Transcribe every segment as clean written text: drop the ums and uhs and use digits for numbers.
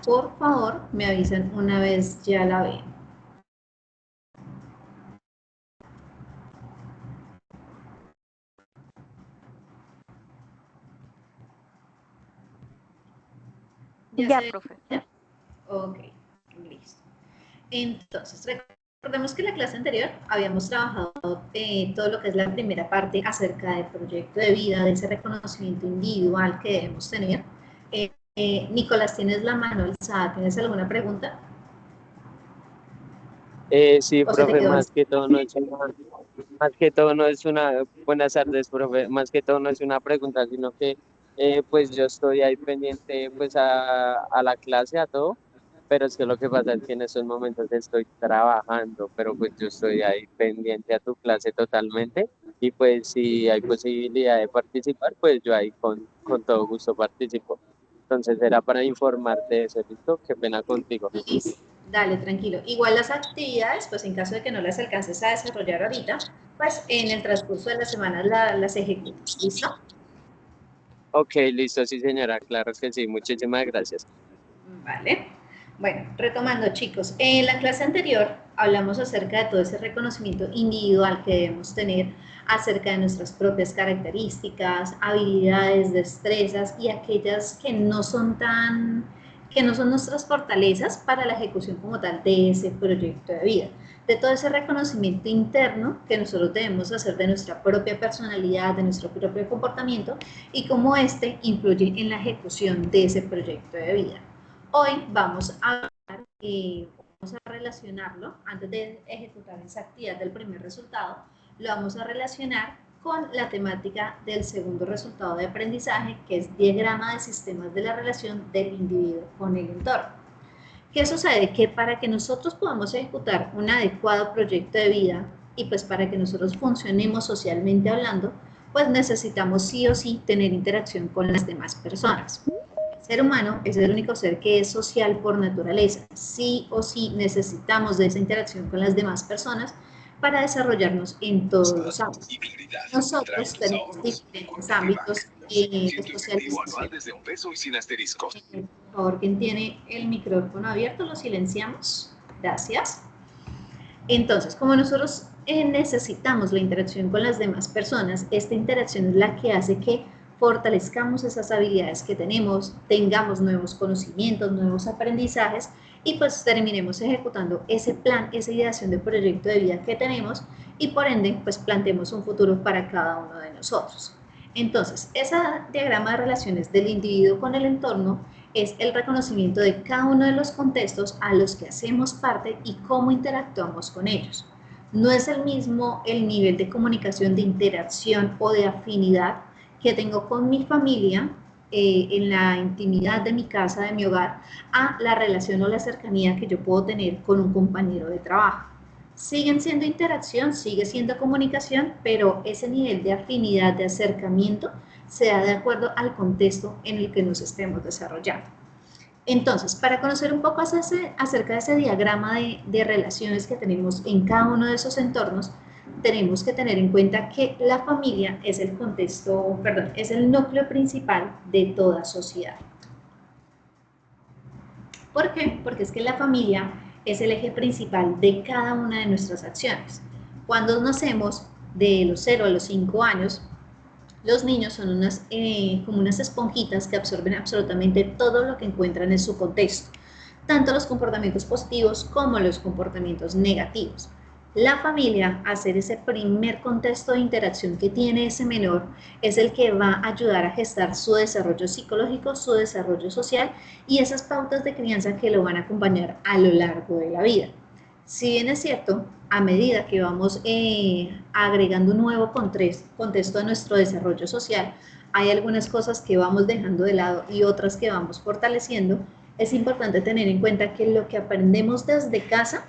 por favor, me avisan una vez ya la ven. Ya, profe. Ok, listo. Entonces, recordemos que en la clase anterior habíamos trabajado todo lo que es la primera parte acerca del proyecto de vida, de ese reconocimiento individual que debemos tener. Nicolás, ¿tienes la mano alzada? ¿Tienes alguna pregunta? Sí, profe, más que todo no es una, buenas tardes, profe, más que todo no es una pregunta, sino que pues yo estoy ahí pendiente pues a la clase, a todo, pero es que lo que pasa es que en estos momentos estoy trabajando, pero pues yo estoy ahí pendiente a tu clase totalmente, y pues si hay posibilidad de participar, pues yo ahí con todo gusto participo. Entonces era para informarte de eso, ¿listo? Qué pena contigo. Dale, tranquilo. Igual las actividades, pues en caso de que no las alcances a desarrollar ahorita, pues en el transcurso de la semana las ejecutas. ¿Listo? Ok, listo, sí señora, claro que sí, muchísimas gracias. Vale. Bueno, retomando chicos, en la clase anterior hablamos acerca de todo ese reconocimiento individual que debemos tener acerca de nuestras propias características, habilidades, destrezas y aquellas que no son nuestras fortalezas para la ejecución como tal de ese proyecto de vida, de todo ese reconocimiento interno que nosotros debemos hacer de nuestra propia personalidad, de nuestro propio comportamiento y cómo este influye en la ejecución de ese proyecto de vida. Hoy vamos a relacionarlo, antes de ejecutar esa actividad del primer resultado, lo vamos a relacionar con la temática del segundo resultado de aprendizaje, que es diagrama de sistemas de la relación del individuo con el entorno. ¿Qué sucede? Que para que nosotros podamos ejecutar un adecuado proyecto de vida y pues para que nosotros funcionemos socialmente hablando, pues necesitamos sí o sí tener interacción con las demás personas. El ser humano es el único ser que es social por naturaleza. Sí o sí necesitamos de esa interacción con las demás personas para desarrollarnos en todos los ámbitos. Nosotros tenemos diferentes ámbitos de socialización. Por favor, quien tiene el micrófono abierto, lo silenciamos. Gracias. Entonces, como nosotros necesitamos la interacción con las demás personas, esta interacción es la que hace que fortalezcamos esas habilidades que tenemos, tengamos nuevos conocimientos, nuevos aprendizajes y pues terminemos ejecutando ese plan, esa ideación de proyecto de vida que tenemos y por ende pues planteemos un futuro para cada uno de nosotros. Entonces, ese diagrama de relaciones del individuo con el entorno es el reconocimiento de cada uno de los contextos a los que hacemos parte y cómo interactuamos con ellos. No es el mismo el nivel de comunicación, de interacción o de afinidad que tengo con mi familia en la intimidad de mi casa, de mi hogar, a la relación o la cercanía que yo puedo tener con un compañero de trabajo. Siguen siendo interacción, sigue siendo comunicación, pero ese nivel de afinidad, de acercamiento, se da de acuerdo al contexto en el que nos estemos desarrollando. Entonces, para conocer un poco acerca de ese diagrama de relaciones que tenemos en cada uno de esos entornos, tenemos que tener en cuenta que la familia es el contexto, perdón, es el núcleo principal de toda sociedad. ¿Por qué? Porque es que la familia es el eje principal de cada una de nuestras acciones. Cuando nacemos, de los 0 a los 5 años, los niños son como unas esponjitas que absorben absolutamente todo lo que encuentran en su contexto, tanto los comportamientos positivos como los comportamientos negativos. La familia, al ser ese primer contexto de interacción que tiene ese menor, es el que va a ayudar a gestar su desarrollo psicológico, su desarrollo social y esas pautas de crianza que lo van a acompañar a lo largo de la vida. Si bien es cierto, a medida que vamos agregando un nuevo contexto a nuestro desarrollo social, hay algunas cosas que vamos dejando de lado y otras que vamos fortaleciendo. Es importante tener en cuenta que lo que aprendemos desde casa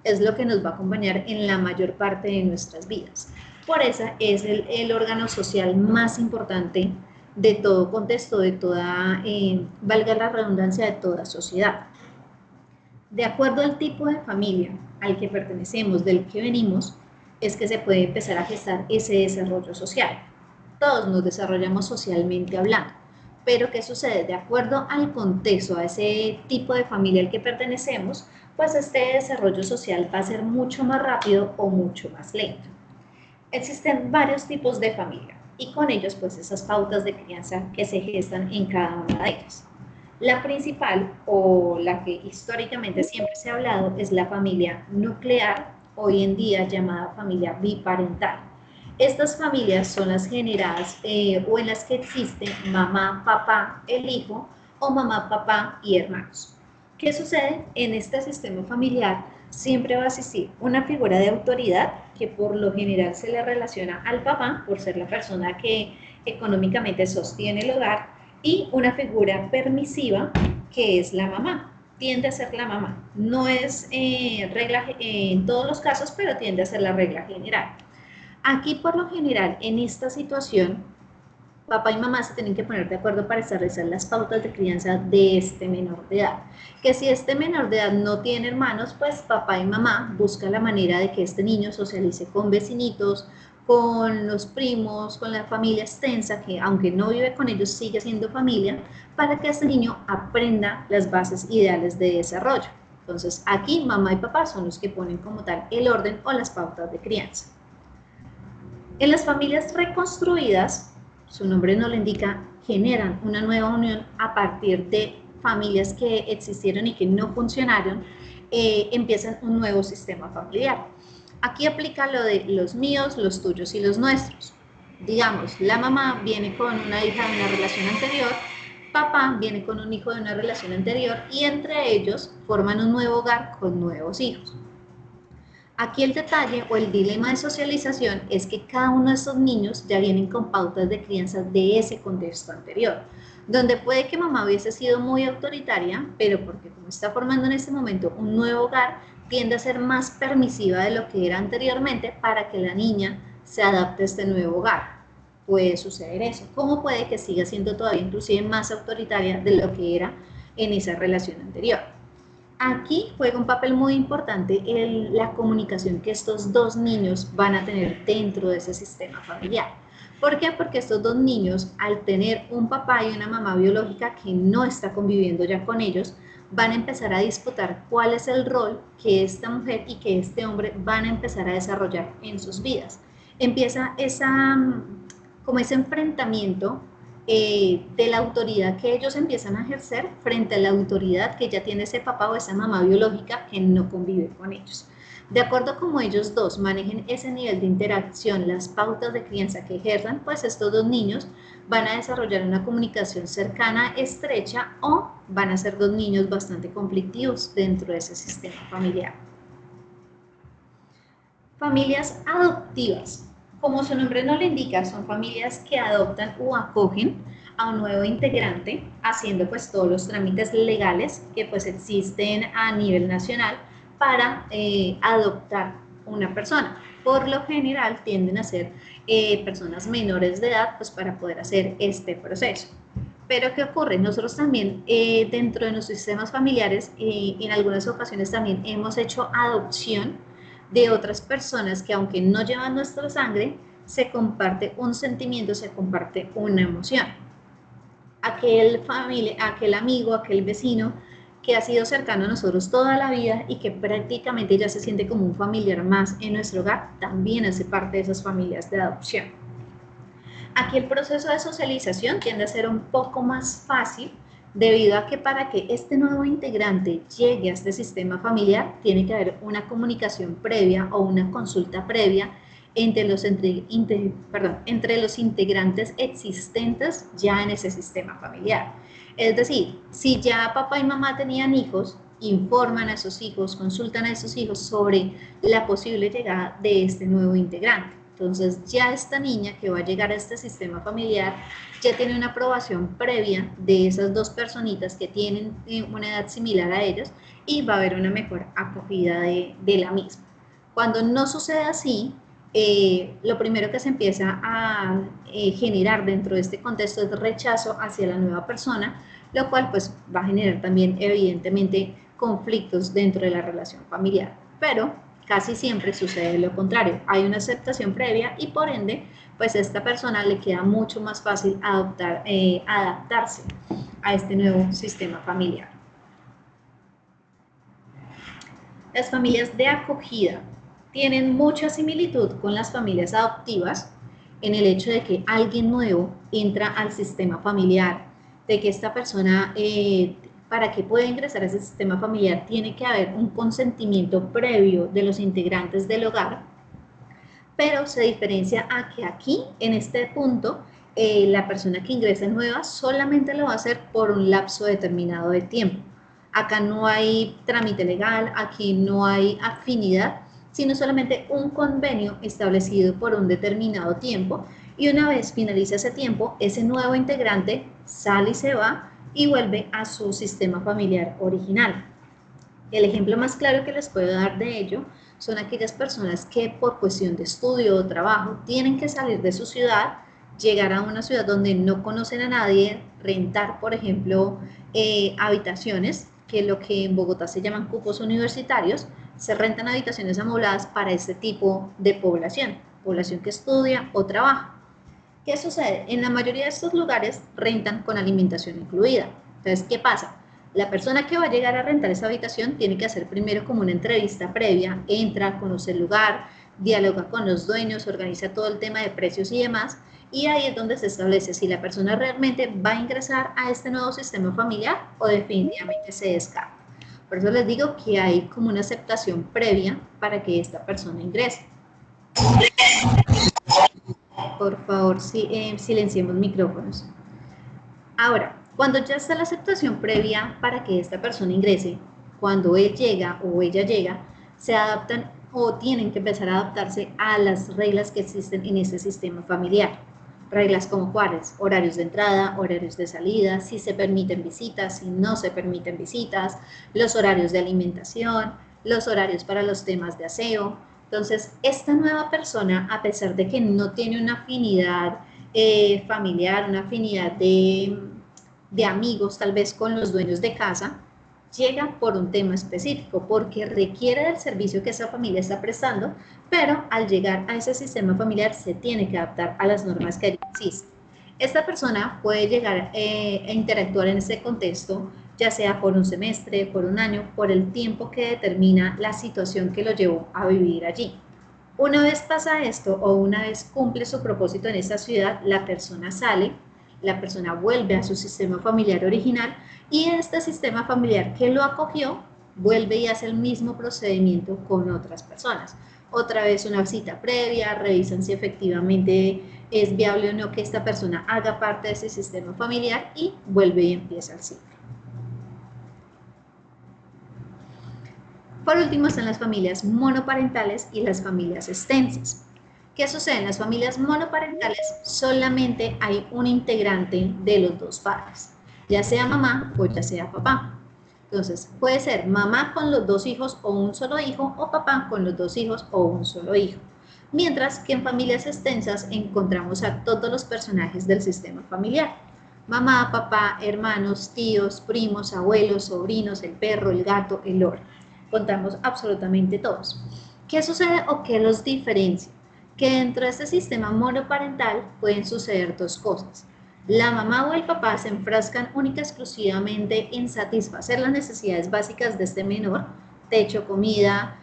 es lo que nos va a acompañar en la mayor parte de nuestras vidas. Por eso es el órgano social más importante de todo contexto, de toda, valga la redundancia, de toda sociedad. De acuerdo al tipo de familia al que pertenecemos, del que venimos, es que se puede empezar a gestar ese desarrollo social. Todos nos desarrollamos socialmente hablando. Pero ¿qué sucede? De acuerdo al contexto, a ese tipo de familia al que pertenecemos, pues este desarrollo social va a ser mucho más rápido o mucho más lento. Existen varios tipos de familia y con ellos pues esas pautas de crianza que se gestan en cada una de ellas. La principal o la que históricamente siempre se ha hablado es la familia nuclear, hoy en día llamada familia biparental. Estas familias son las generadas o en las que existe mamá, papá, el hijo o mamá, papá y hermanos. ¿Qué sucede? En este sistema familiar siempre va a existir una figura de autoridad que por lo general se le relaciona al papá por ser la persona que económicamente sostiene el hogar y una figura permisiva que es la mamá. Tiende a ser la mamá. No es regla en todos los casos, pero tiende a ser la regla general. Aquí por lo general en esta situación papá y mamá se tienen que poner de acuerdo para establecer las pautas de crianza de este menor de edad. Que si este menor de edad no tiene hermanos, pues papá y mamá buscan la manera de que este niño socialice con vecinitos, con los primos, con la familia extensa, que aunque no vive con ellos, sigue siendo familia, para que este niño aprenda las bases ideales de desarrollo. Entonces, aquí mamá y papá son los que ponen como tal el orden o las pautas de crianza. En las familias reconstruidas, su nombre no lo indica, generan una nueva unión a partir de familias que existieron y que no funcionaron, empiezan un nuevo sistema familiar. Aquí aplica lo de los míos, los tuyos y los nuestros. Digamos, la mamá viene con una hija de una relación anterior, papá viene con un hijo de una relación anterior y entre ellos forman un nuevo hogar con nuevos hijos. Aquí el detalle o el dilema de socialización es que cada uno de estos niños ya vienen con pautas de crianza de ese contexto anterior, donde puede que mamá hubiese sido muy autoritaria, pero porque como está formando en este momento un nuevo hogar, tiende a ser más permisiva de lo que era anteriormente para que la niña se adapte a este nuevo hogar. Puede suceder eso, como puede que siga siendo todavía inclusive más autoritaria de lo que era en esa relación anterior. Aquí juega un papel muy importante la comunicación que estos dos niños van a tener dentro de ese sistema familiar. ¿Por qué? Porque estos dos niños, al tener un papá y una mamá biológica que no está conviviendo ya con ellos, van a empezar a disputar cuál es el rol que esta mujer y que este hombre van a empezar a desarrollar en sus vidas. Empieza como ese enfrentamiento de la autoridad que ellos empiezan a ejercer frente a la autoridad que ya tiene ese papá o esa mamá biológica que no convive con ellos. De acuerdo a cómo ellos dos manejen ese nivel de interacción, las pautas de crianza que ejerzan, pues estos dos niños van a desarrollar una comunicación cercana, estrecha o van a ser dos niños bastante conflictivos dentro de ese sistema familiar. Familias adoptivas. Como su nombre no le indica, son familias que adoptan o acogen a un nuevo integrante, haciendo pues todos los trámites legales que pues existen a nivel nacional para adoptar una persona. Por lo general tienden a ser personas menores de edad pues para poder hacer este proceso. Pero ¿qué ocurre? Nosotros también dentro de nuestros sistemas familiares en algunas ocasiones también hemos hecho adopción de otras personas que aunque no llevan nuestra sangre, se comparte un sentimiento, se comparte una emoción. Aquel amigo, aquel vecino que ha sido cercano a nosotros toda la vida y que prácticamente ya se siente como un familiar más en nuestro hogar, también hace parte de esas familias de adopción. Aquí el proceso de socialización tiende a ser un poco más fácil debido a que para que este nuevo integrante llegue a este sistema familiar tiene que haber una comunicación previa o una consulta previa entre los integrantes existentes ya en ese sistema familiar. Es decir, si ya papá y mamá tenían hijos, informan a esos hijos, consultan a esos hijos sobre la posible llegada de este nuevo integrante. Entonces ya esta niña que va a llegar a este sistema familiar ya tiene una aprobación previa de esas dos personitas que tienen una edad similar a ellos y va a haber una mejor acogida de la misma. Cuando no sucede así, lo primero que se empieza a generar dentro de este contexto es rechazo hacia la nueva persona, lo cual pues va a generar también evidentemente conflictos dentro de la relación familiar. Pero Casi siempre sucede lo contrario, hay una aceptación previa y por ende, pues a esta persona le queda mucho más fácil adaptarse a este nuevo sistema familiar. Las familias de acogida tienen mucha similitud con las familias adoptivas en el hecho de que alguien nuevo entra al sistema familiar, de que esta persona, para que pueda ingresar a ese sistema familiar, tiene que haber un consentimiento previo de los integrantes del hogar, pero se diferencia a que aquí, en este punto, la persona que ingresa nueva solamente lo va a hacer por un lapso determinado de tiempo. Acá no hay trámite legal, aquí no hay afinidad, sino solamente un convenio establecido por un determinado tiempo, y una vez finaliza ese tiempo, ese nuevo integrante sale y se va y vuelve a su sistema familiar original. El ejemplo más claro que les puedo dar de ello son aquellas personas que por cuestión de estudio o trabajo tienen que salir de su ciudad, llegar a una ciudad donde no conocen a nadie, rentar, por ejemplo, habitaciones, que lo que en Bogotá se llaman cupos universitarios, se rentan habitaciones amobladas para este tipo de población que estudia o trabaja. ¿Qué sucede? En la mayoría de estos lugares rentan con alimentación incluida. Entonces, ¿qué pasa? La persona que va a llegar a rentar esa habitación tiene que hacer primero como una entrevista previa, entra, conoce el lugar, dialoga con los dueños, organiza todo el tema de precios y demás, y ahí es donde se establece si la persona realmente va a ingresar a este nuevo sistema familiar o definitivamente se descarta. Por eso les digo que hay como una aceptación previa para que esta persona ingrese. Por favor, silenciemos micrófonos. Ahora, cuando ya está la aceptación previa para que esta persona ingrese, cuando él llega o ella llega, se adaptan o tienen que empezar a adaptarse a las reglas que existen en ese sistema familiar. Reglas como cuáles: horarios de entrada, horarios de salida, si se permiten visitas, si no se permiten visitas, los horarios de alimentación, los horarios para los temas de aseo. Entonces, esta nueva persona, a pesar de que no tiene una afinidad familiar, una afinidad de amigos tal vez con los dueños de casa, llega por un tema específico, porque requiere del servicio que esa familia está prestando, pero al llegar a ese sistema familiar se tiene que adaptar a las normas que allí existen. Esta persona puede llegar a interactuar en ese contexto, ya sea por un semestre, por un año, por el tiempo que determina la situación que lo llevó a vivir allí. Una vez pasa esto o una vez cumple su propósito en esta ciudad, la persona sale, la persona vuelve a su sistema familiar original y este sistema familiar que lo acogió vuelve y hace el mismo procedimiento con otras personas. Otra vez una visita previa, revisan si efectivamente es viable o no que esta persona haga parte de ese sistema familiar y vuelve y empieza el ciclo. Por último están las familias monoparentales y las familias extensas. ¿Qué sucede? En las familias monoparentales solamente hay un integrante de los dos padres, ya sea mamá o ya sea papá. Entonces, puede ser mamá con los dos hijos o un solo hijo, o papá con los dos hijos o un solo hijo. Mientras que en familias extensas encontramos a todos los personajes del sistema familiar: mamá, papá, hermanos, tíos, primos, abuelos, sobrinos, el perro, el gato, el loro. Contamos absolutamente todos. ¿Qué sucede o qué los diferencia? Que dentro de este sistema monoparental pueden suceder dos cosas. La mamá o el papá se enfrascan única y exclusivamente en satisfacer las necesidades básicas de este menor: techo, comida,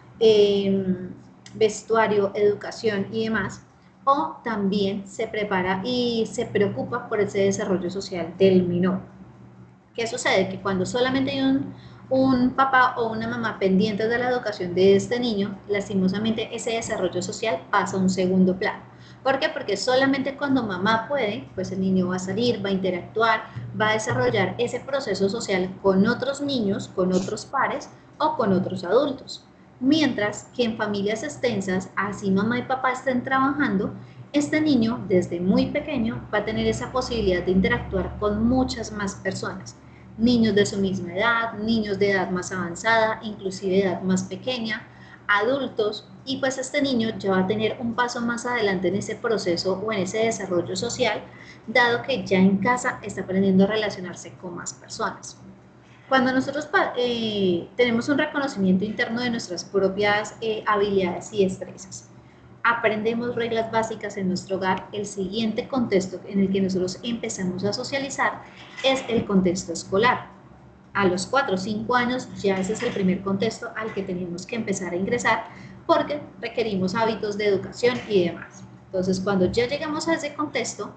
vestuario, educación y demás, o también se prepara y se preocupa por ese desarrollo social del menor. ¿Qué sucede? Que cuando solamente hay un papá o una mamá pendientes de la educación de este niño, lastimosamente ese desarrollo social pasa a un segundo plano. ¿Por qué? Porque solamente cuando mamá puede, pues el niño va a salir, va a interactuar, va a desarrollar ese proceso social con otros niños, con otros pares o con otros adultos. Mientras que en familias extensas, así mamá y papá estén trabajando, este niño desde muy pequeño va a tener esa posibilidad de interactuar con muchas más personas. Niños de su misma edad, niños de edad más avanzada, inclusive de edad más pequeña, adultos, y pues este niño ya va a tener un paso más adelante en ese proceso o en ese desarrollo social, dado que ya en casa está aprendiendo a relacionarse con más personas. Cuando nosotros tenemos un reconocimiento interno de nuestras propias habilidades y destrezas, aprendemos reglas básicas en nuestro hogar, el siguiente contexto en el que nosotros empezamos a socializar es el contexto escolar. A los 4 o 5 años ya ese es el primer contexto al que tenemos que empezar a ingresar porque requerimos hábitos de educación y demás. Entonces, cuando ya llegamos a ese contexto,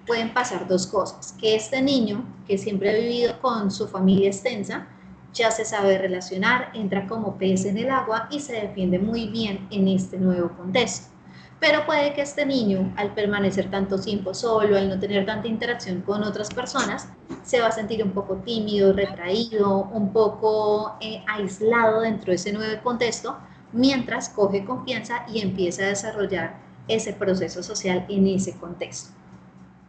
pueden pasar dos cosas, que este niño que siempre ha vivido con su familia extensa, ya se sabe relacionar, entra como pez en el agua y se defiende muy bien en este nuevo contexto. Pero puede que este niño, al permanecer tanto tiempo solo, al no tener tanta interacción con otras personas, se va a sentir un poco tímido, retraído, un poco aislado dentro de ese nuevo contexto, mientras coge confianza y empieza a desarrollar ese proceso social en ese contexto.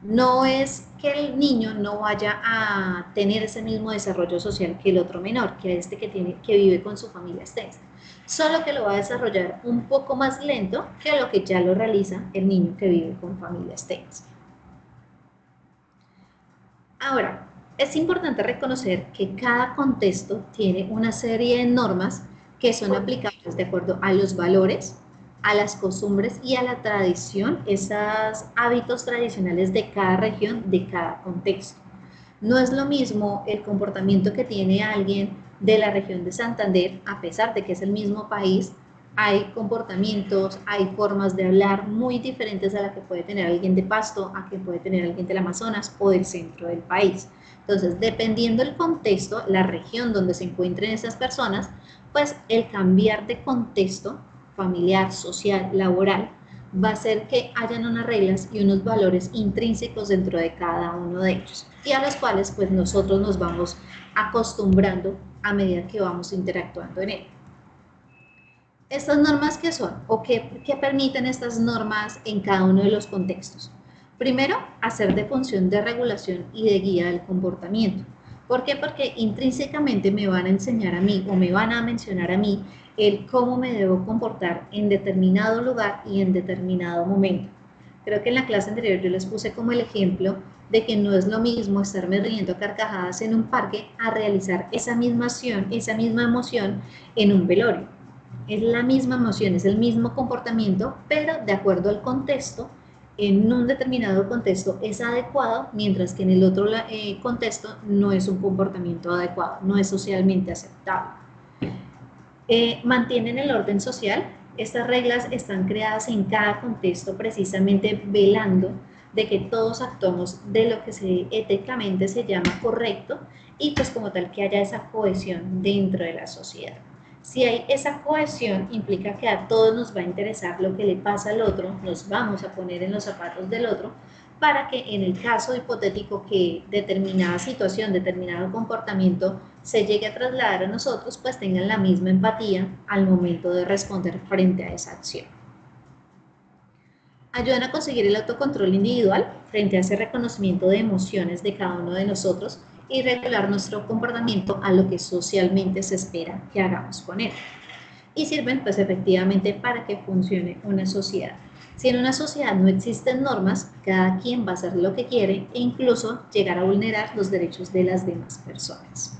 No es que el niño no vaya a tener ese mismo desarrollo social que el otro menor, que este que vive con su familia extensa, solo que lo va a desarrollar un poco más lento que lo que ya lo realiza el niño que vive con familia extensa. Ahora, es importante reconocer que cada contexto tiene una serie de normas que son aplicables de acuerdo a los valores, a las costumbres y a la tradición, esos hábitos tradicionales de cada región, de cada contexto. No es lo mismo el comportamiento que tiene alguien de la región de Santander, a pesar de que es el mismo país, hay comportamientos, hay formas de hablar muy diferentes a la que puede tener alguien de Pasto, a que puede tener alguien del Amazonas o del centro del país. Entonces, dependiendo del contexto, la región donde se encuentren esas personas, pues el cambiar de contexto familiar, social, laboral, va a hacer que hayan unas reglas y unos valores intrínsecos dentro de cada uno de ellos y a los cuales pues nosotros nos vamos acostumbrando a medida que vamos interactuando en él. ¿Estas normas qué son? ¿O qué permiten estas normas en cada uno de los contextos? Primero, hacer de función de regulación y de guía del comportamiento. ¿Por qué? Porque intrínsecamente me van a enseñar a mí o me van a mencionar a mí el cómo me debo comportar en determinado lugar y en determinado momento. Creo que en la clase anterior yo les puse como el ejemplo de que no es lo mismo estarme riendo a carcajadas en un parque a realizar esa misma acción, esa misma emoción en un velorio. Es la misma emoción, es el mismo comportamiento, pero de acuerdo al contexto, en un determinado contexto es adecuado, mientras que en el otro contexto no es un comportamiento adecuado, no es socialmente aceptable. Mantienen el orden social. Estas reglas están creadas en cada contexto precisamente velando de que todos actuamos de lo que éticamente se llama correcto y pues como tal que haya esa cohesión dentro de la sociedad. Si hay esa cohesión, implica que a todos nos va a interesar lo que le pasa al otro, nos vamos a poner en los zapatos del otro, para que en el caso hipotético que determinada situación, determinado comportamiento se llegue a trasladar a nosotros, pues tengan la misma empatía al momento de responder frente a esa acción. Ayudan a conseguir el autocontrol individual frente a ese reconocimiento de emociones de cada uno de nosotros y regular nuestro comportamiento a lo que socialmente se espera que hagamos con él. Y sirven pues efectivamente para que funcione una sociedad. Si en una sociedad no existen normas, cada quien va a hacer lo que quiere e incluso llegar a vulnerar los derechos de las demás personas.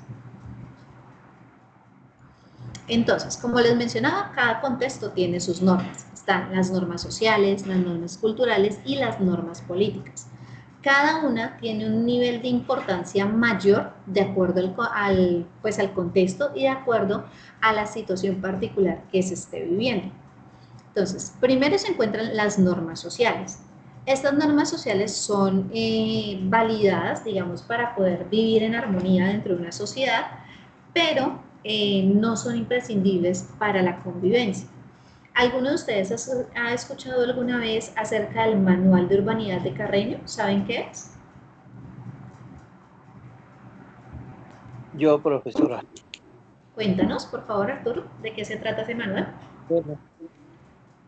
Entonces, como les mencionaba, cada contexto tiene sus normas. Están las normas sociales, las normas culturales y las normas políticas. Cada una tiene un nivel de importancia mayor de acuerdo al contexto y de acuerdo a la situación particular que se esté viviendo. Entonces, primero se encuentran las normas sociales. Estas normas sociales son validadas, digamos, para poder vivir en armonía dentro de una sociedad, pero no son imprescindibles para la convivencia. ¿Alguno de ustedes ha escuchado alguna vez acerca del Manual de Urbanidad de Carreño? ¿Saben qué es? Yo, profesora. Cuéntanos, por favor, Arturo, ¿de qué se trata ese manual?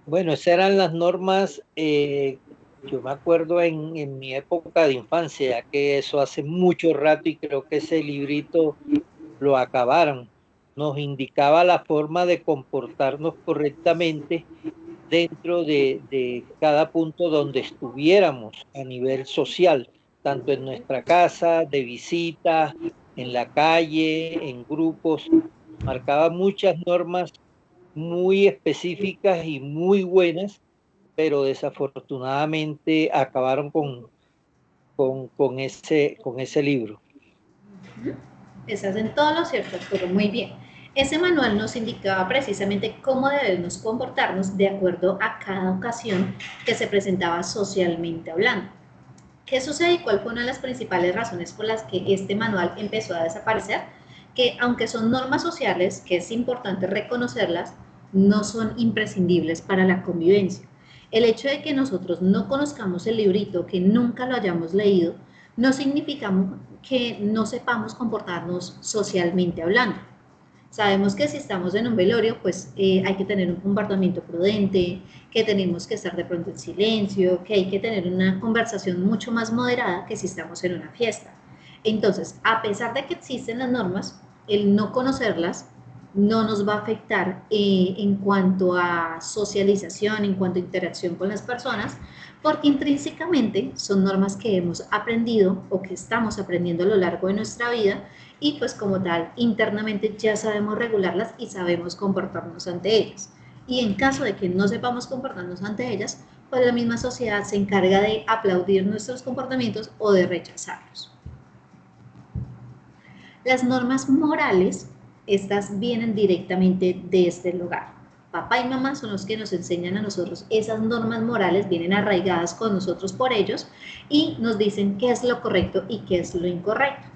Bueno, esas eran las normas, yo me acuerdo en mi época de infancia, ya que eso hace mucho rato y creo que ese librito lo acabaron. Nos indicaba la forma de comportarnos correctamente dentro de cada punto donde estuviéramos a nivel social, tanto en nuestra casa, de visita, en la calle, en grupos, marcaba muchas normas muy específicas y muy buenas, pero desafortunadamente acabaron con ese libro. Estás en todo lo cierto, Arturo, muy bien. Ese manual nos indicaba precisamente cómo debemos comportarnos de acuerdo a cada ocasión que se presentaba socialmente hablando. ¿Qué sucede y cuál fue una de las principales razones por las que este manual empezó a desaparecer? Que aunque son normas sociales, que es importante reconocerlas, no son imprescindibles para la convivencia. El hecho de que nosotros no conozcamos el librito, que nunca lo hayamos leído, no significa que no sepamos comportarnos socialmente hablando. Sabemos que si estamos en un velorio, pues hay que tener un comportamiento prudente, que tenemos que estar de pronto en silencio, que hay que tener una conversación mucho más moderada que si estamos en una fiesta. Entonces, a pesar de que existen las normas, el no conocerlas no nos va a afectar en cuanto a socialización, en cuanto a interacción con las personas, porque intrínsecamente son normas que hemos aprendido o que estamos aprendiendo a lo largo de nuestra vida y pues como tal internamente ya sabemos regularlas y sabemos comportarnos ante ellas. Y en caso de que no sepamos comportarnos ante ellas, pues la misma sociedad se encarga de aplaudir nuestros comportamientos o de rechazarlos. Las normas morales, estas vienen directamente desde el hogar. Papá y mamá son los que nos enseñan a nosotros esas normas morales, vienen arraigadas con nosotros por ellos y nos dicen qué es lo correcto y qué es lo incorrecto.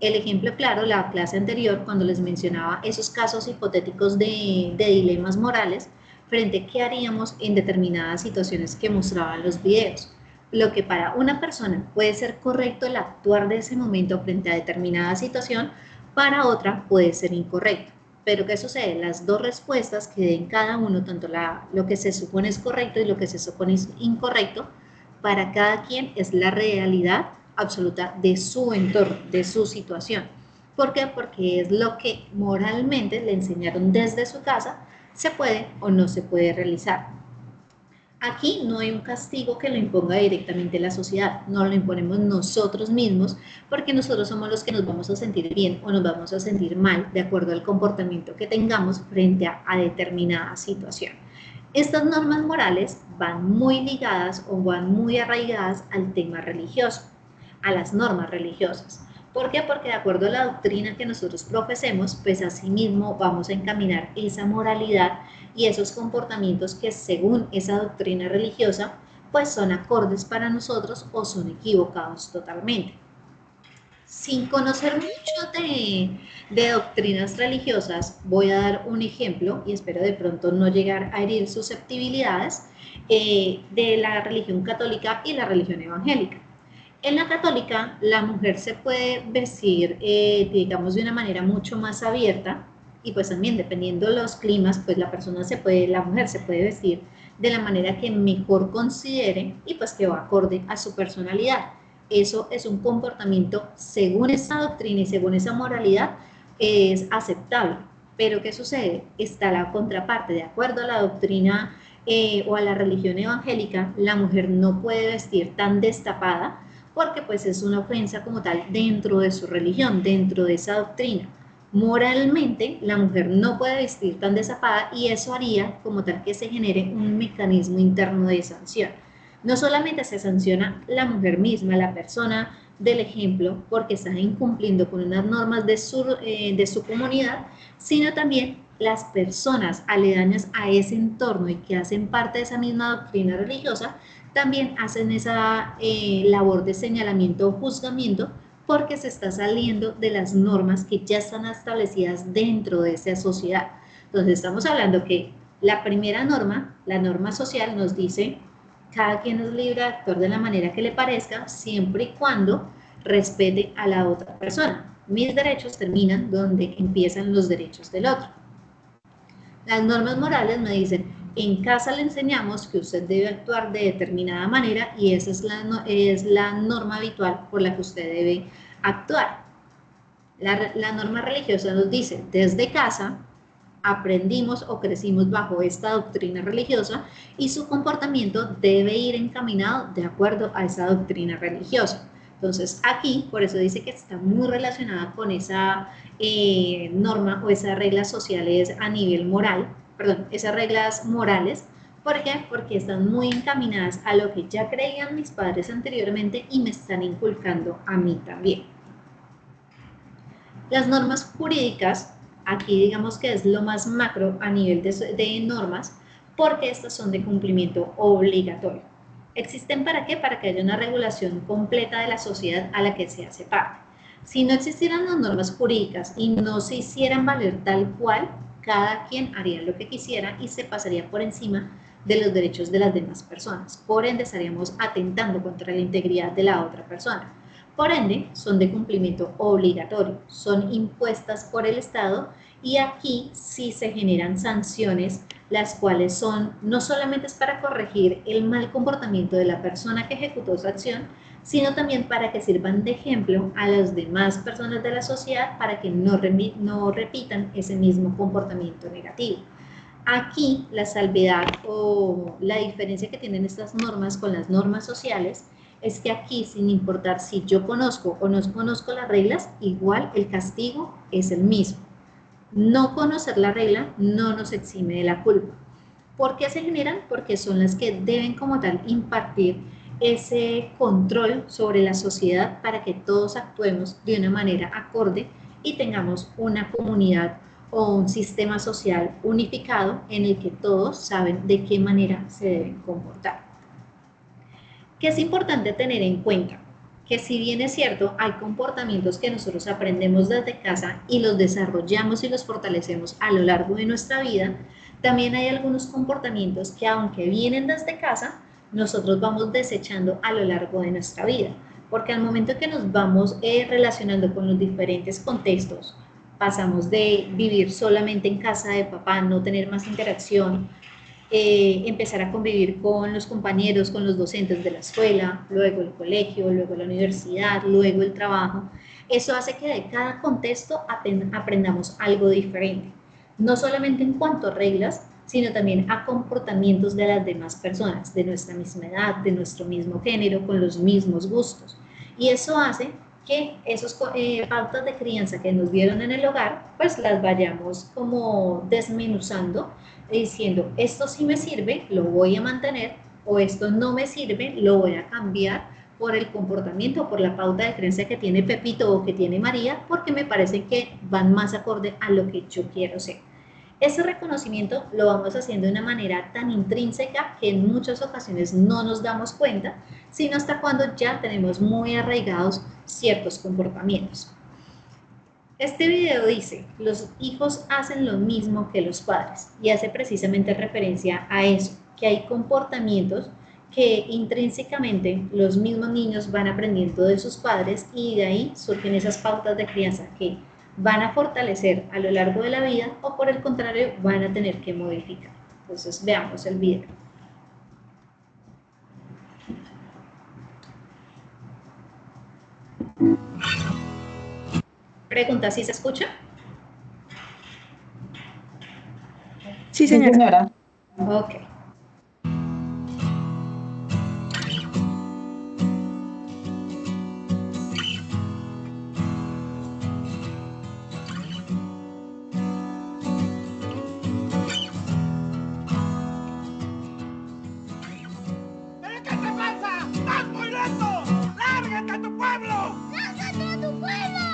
El ejemplo claro, la clase anterior, cuando les mencionaba esos casos hipotéticos de dilemas morales, frente a qué haríamos en determinadas situaciones que mostraban los videos. Lo que para una persona puede ser correcto el actuar de ese momento frente a determinada situación, para otra puede ser incorrecto. Pero ¿qué sucede? Las dos respuestas que den cada uno, tanto lo que se supone es correcto y lo que se supone es incorrecto, para cada quien es la realidad absoluta de su entorno, de su situación. ¿Por qué? Porque es lo que moralmente le enseñaron desde su casa, se puede o no se puede realizar. Aquí no hay un castigo que lo imponga directamente la sociedad, no lo imponemos nosotros mismos, porque nosotros somos los que nos vamos a sentir bien o nos vamos a sentir mal de acuerdo al comportamiento que tengamos frente a determinada situación. Estas normas morales van muy ligadas o van muy arraigadas al tema religioso, a las normas religiosas. ¿Por qué? Porque de acuerdo a la doctrina que nosotros profesemos, pues asimismo vamos a encaminar esa moralidad y esos comportamientos que según esa doctrina religiosa, pues son acordes para nosotros o son equivocados totalmente. Sin conocer mucho de doctrinas religiosas, voy a dar un ejemplo y espero de pronto no llegar a herir susceptibilidades de la religión católica y la religión evangélica. En la católica, la mujer se puede vestir, digamos, de una manera mucho más abierta y pues también dependiendo de los climas, pues la mujer se puede vestir de la manera que mejor considere y pues que va acorde a su personalidad. Eso es un comportamiento, según esta doctrina y según esa moralidad, es aceptable. Pero ¿qué sucede? Está la contraparte, de acuerdo a la doctrina o a la religión evangélica, la mujer no puede vestir tan destapada porque pues es una ofensa como tal dentro de su religión, dentro de esa doctrina. Moralmente, la mujer no puede vestir tan destapada y eso haría como tal que se genere un mecanismo interno de sanción. No solamente se sanciona la mujer misma, la persona del ejemplo, porque está incumpliendo con unas normas de su comunidad, sino también las personas aledañas a ese entorno y que hacen parte de esa misma doctrina religiosa, también hacen esa labor de señalamiento o juzgamiento porque se está saliendo de las normas que ya están establecidas dentro de esa sociedad. Entonces estamos hablando que la primera norma, la norma social, nos dice cada quien es libre de actuar de la manera que le parezca siempre y cuando respete a la otra persona. Mis derechos terminan donde empiezan los derechos del otro. Las normas morales me dicen, en casa le enseñamos que usted debe actuar de determinada manera y esa es la norma habitual por la que usted debe actuar. La norma religiosa nos dice, desde casa aprendimos o crecimos bajo esta doctrina religiosa y su comportamiento debe ir encaminado de acuerdo a esa doctrina religiosa. Entonces aquí, por eso dice que está muy relacionada con esa norma o esas reglas sociales a nivel moral, perdón, esas reglas morales. ¿Por qué? Porque están muy encaminadas a lo que ya creían mis padres anteriormente y me están inculcando a mí también. Las normas jurídicas, aquí digamos que es lo más macro a nivel de normas, porque estas son de cumplimiento obligatorio. ¿Existen para qué? Para que haya una regulación completa de la sociedad a la que se hace parte. Si no existieran las normas jurídicas y no se hicieran valer tal cual, cada quien haría lo que quisiera y se pasaría por encima de los derechos de las demás personas. Por ende, estaríamos atentando contra la integridad de la otra persona. Por ende, son de cumplimiento obligatorio, son impuestas por el Estado y aquí sí se generan sanciones, las cuales son no solamente es para corregir el mal comportamiento de la persona que ejecutó esa acción, sino también para que sirvan de ejemplo a las demás personas de la sociedad para que no repitan ese mismo comportamiento negativo. Aquí la salvedad o la diferencia que tienen estas normas con las normas sociales es que aquí, sin importar si yo conozco o no conozco las reglas, igual el castigo es el mismo. No conocer la regla no nos exime de la culpa. ¿Por qué se generan? Porque son las que deben como tal impartir ese control sobre la sociedad para que todos actuemos de una manera acorde y tengamos una comunidad o un sistema social unificado en el que todos saben de qué manera se deben comportar. ¿Qué es importante tener en cuenta? Que si bien es cierto, hay comportamientos que nosotros aprendemos desde casa y los desarrollamos y los fortalecemos a lo largo de nuestra vida, también hay algunos comportamientos que aunque vienen desde casa, nosotros vamos desechando a lo largo de nuestra vida. Porque al momento que nos vamos relacionando con los diferentes contextos, pasamos de vivir solamente en casa de papá, no tener más interacción, empezar a convivir con los compañeros, con los docentes de la escuela, luego el colegio, luego la universidad, luego el trabajo. Eso hace que de cada contexto aprendamos algo diferente, no solamente en cuanto a reglas, sino también a comportamientos de las demás personas, de nuestra misma edad, de nuestro mismo género, con los mismos gustos. Y eso hace que esas pautas de crianza que nos dieron en el hogar, pues las vayamos como desmenuzando, diciendo, esto sí me sirve, lo voy a mantener, o esto no me sirve, lo voy a cambiar por el comportamiento, por la pauta de creencia que tiene Pepito o que tiene María, porque me parece que van más acorde a lo que yo quiero ser. Ese reconocimiento lo vamos haciendo de una manera tan intrínseca que en muchas ocasiones no nos damos cuenta, sino hasta cuando ya tenemos muy arraigados ciertos comportamientos. Este video dice, los hijos hacen lo mismo que los padres y hace precisamente referencia a eso, que hay comportamientos que intrínsecamente los mismos niños van aprendiendo de sus padres y de ahí surgen esas pautas de crianza que van a fortalecer a lo largo de la vida o por el contrario van a tener que modificar. Entonces veamos el video. Pregunta, ¿sí se escucha? Sí, señora. Ok. ¿Qué te pasa? ¡Estás muy lento! ¡Lárgate a tu pueblo! ¡Lárgate a tu pueblo!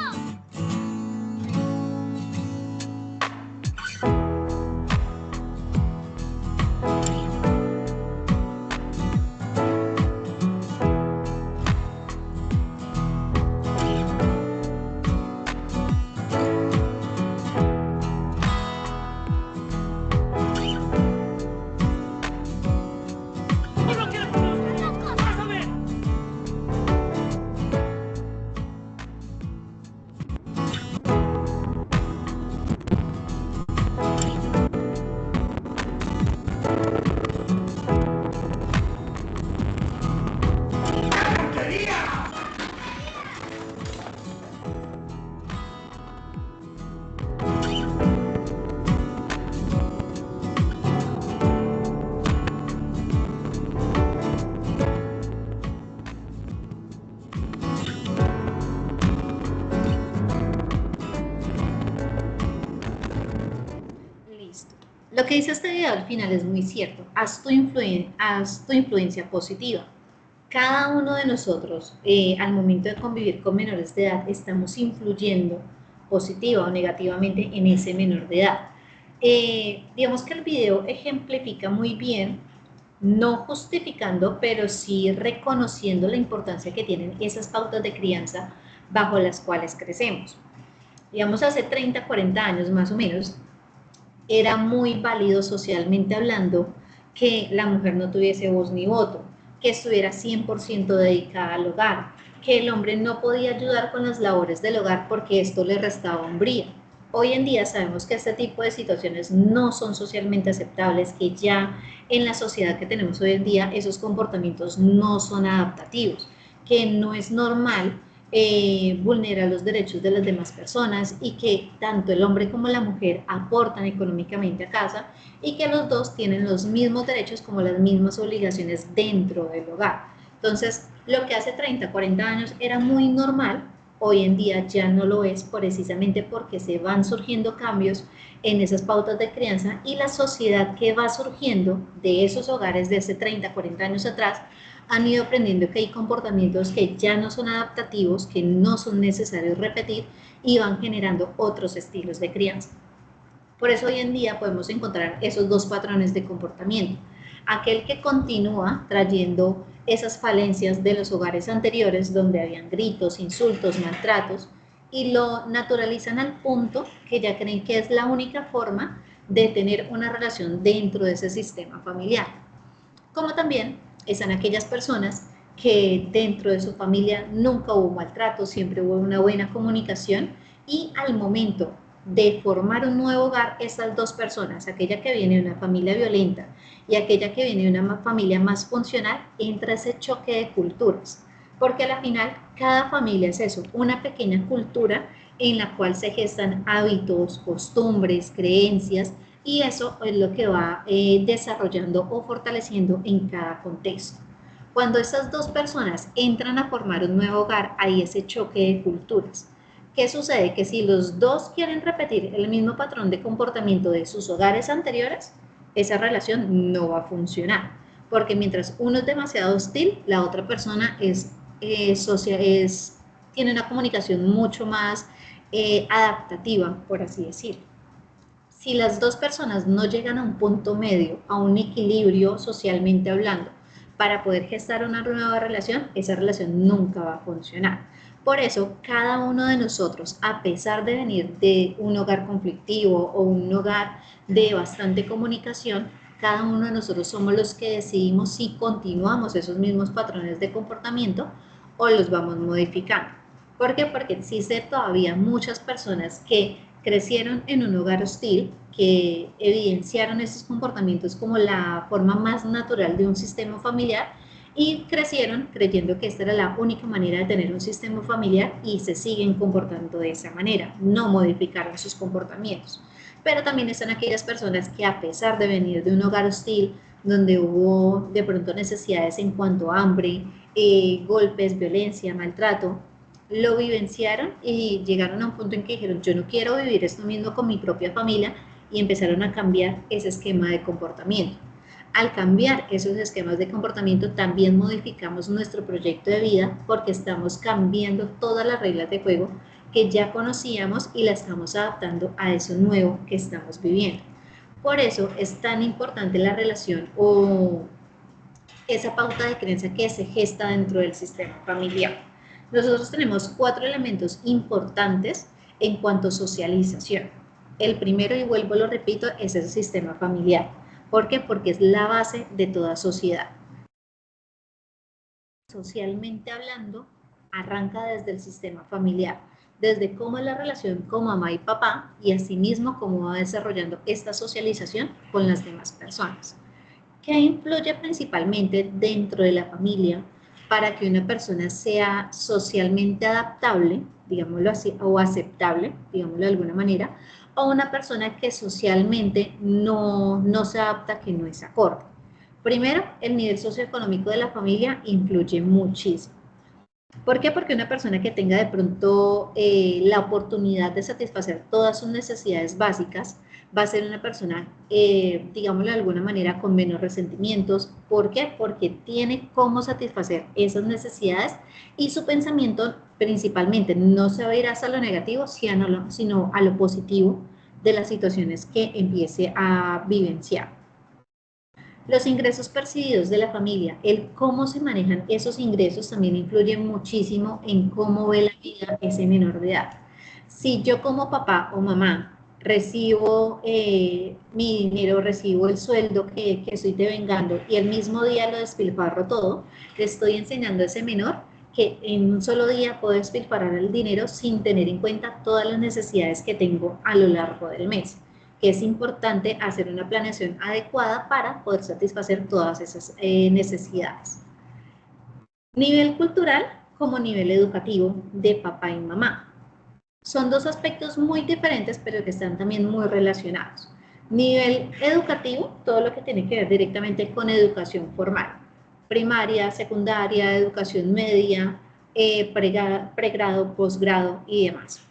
Lo que dice este video al final es muy cierto. Haz tu influencia positiva. Cada uno de nosotros, al momento de convivir con menores de edad, estamos influyendo positiva o negativamente en ese menor de edad. Digamos que el video ejemplifica muy bien, no justificando, pero sí reconociendo la importancia que tienen esas pautas de crianza bajo las cuales crecemos. Digamos, hace 30, 40 años más o menos, era muy válido socialmente hablando que la mujer no tuviese voz ni voto, que estuviera 100% dedicada al hogar, que el hombre no podía ayudar con las labores del hogar porque esto le restaba hombría. Hoy en día sabemos que este tipo de situaciones no son socialmente aceptables, que ya en la sociedad que tenemos hoy en día esos comportamientos no son adaptativos, que no es normal vulnerar los derechos de las demás personas y que tanto el hombre como la mujer aportan económicamente a casa y que los dos tienen los mismos derechos como las mismas obligaciones dentro del hogar. Entonces, lo que hace 30, 40 años era muy normal, hoy en día ya no lo es precisamente porque se van surgiendo cambios en esas pautas de crianza y la sociedad que va surgiendo de esos hogares de hace 30, 40 años atrás han ido aprendiendo que hay comportamientos que ya no son adaptativos, que no son necesarios repetir y van generando otros estilos de crianza. Por eso hoy en día podemos encontrar esos dos patrones de comportamiento. Aquel que continúa trayendo esas falencias de los hogares anteriores donde habían gritos, insultos, maltratos y lo naturalizan al punto que ya creen que es la única forma de tener una relación dentro de ese sistema familiar. Como también están aquellas personas que dentro de su familia nunca hubo maltrato, siempre hubo una buena comunicación y al momento de formar un nuevo hogar, esas dos personas, aquella que viene de una familia violenta y aquella que viene de una familia más funcional, entra ese choque de culturas, porque al final cada familia es eso, una pequeña cultura en la cual se gestan hábitos, costumbres, creencias, y eso es lo que va desarrollando o fortaleciendo en cada contexto. Cuando esas dos personas entran a formar un nuevo hogar, hay ese choque de culturas. ¿Qué sucede? Que si los dos quieren repetir el mismo patrón de comportamiento de sus hogares anteriores, esa relación no va a funcionar. Porque mientras uno es demasiado hostil, la otra persona tiene una comunicación mucho más adaptativa, por así decirlo. Si las dos personas no llegan a un punto medio, a un equilibrio socialmente hablando, para poder gestar una nueva relación, esa relación nunca va a funcionar. Por eso, cada uno de nosotros, a pesar de venir de un hogar conflictivo o un hogar de bastante comunicación, cada uno de nosotros somos los que decidimos si continuamos esos mismos patrones de comportamiento o los vamos modificando. ¿Por qué? Porque existe todavía muchas personas que crecieron en un hogar hostil, que evidenciaron esos comportamientos como la forma más natural de un sistema familiar y crecieron creyendo que esta era la única manera de tener un sistema familiar y se siguen comportando de esa manera, no modificaron sus comportamientos. Pero también están aquellas personas que a pesar de venir de un hogar hostil, donde hubo de pronto necesidades en cuanto a hambre, golpes, violencia, maltrato, lo vivenciaron y llegaron a un punto en que dijeron, yo no quiero vivir esto mismo con mi propia familia y empezaron a cambiar ese esquema de comportamiento. Al cambiar esos esquemas de comportamiento también modificamos nuestro proyecto de vida porque estamos cambiando todas las reglas de juego que ya conocíamos y las estamos adaptando a eso nuevo que estamos viviendo. Por eso es tan importante la relación o esa pauta de creencia que se gesta dentro del sistema familiar. Nosotros tenemos 4 elementos importantes en cuanto a socialización. El primero, y vuelvo lo repito, es el sistema familiar. ¿Por qué? Porque es la base de toda sociedad. Socialmente hablando, arranca desde el sistema familiar, desde cómo es la relación con mamá y papá y asimismo cómo va desarrollando esta socialización con las demás personas. ¿Qué influye principalmente dentro de la familia para que una persona sea socialmente adaptable, digámoslo así, o aceptable, digámoslo de alguna manera, o una persona que socialmente no se adapta, que no es acorde? Primero, el nivel socioeconómico de la familia influye muchísimo. ¿Por qué? Porque una persona que tenga de pronto la oportunidad de satisfacer todas sus necesidades básicas va a ser una persona, digámoslo de alguna manera, con menos resentimientos. ¿Por qué? Porque tiene cómo satisfacer esas necesidades y su pensamiento principalmente no se va a ir hacia lo negativo, sino a lo positivo de las situaciones que empiece a vivenciar. Los ingresos percibidos de la familia, el cómo se manejan esos ingresos también influye muchísimo en cómo ve la vida ese menor de edad. Si yo como papá o mamá recibo mi dinero, recibo el sueldo que estoy devengando y el mismo día lo despilfarro todo, le estoy enseñando a ese menor que en un solo día puedo despilfarrar el dinero sin tener en cuenta todas las necesidades que tengo a lo largo del mes, que es importante hacer una planeación adecuada para poder satisfacer todas esas necesidades. Nivel cultural como nivel educativo de papá y mamá. Son dos aspectos muy diferentes, pero que están también muy relacionados. Nivel educativo, todo lo que tiene que ver directamente con educación formal. Primaria, secundaria, educación media, pregrado, posgrado y demás.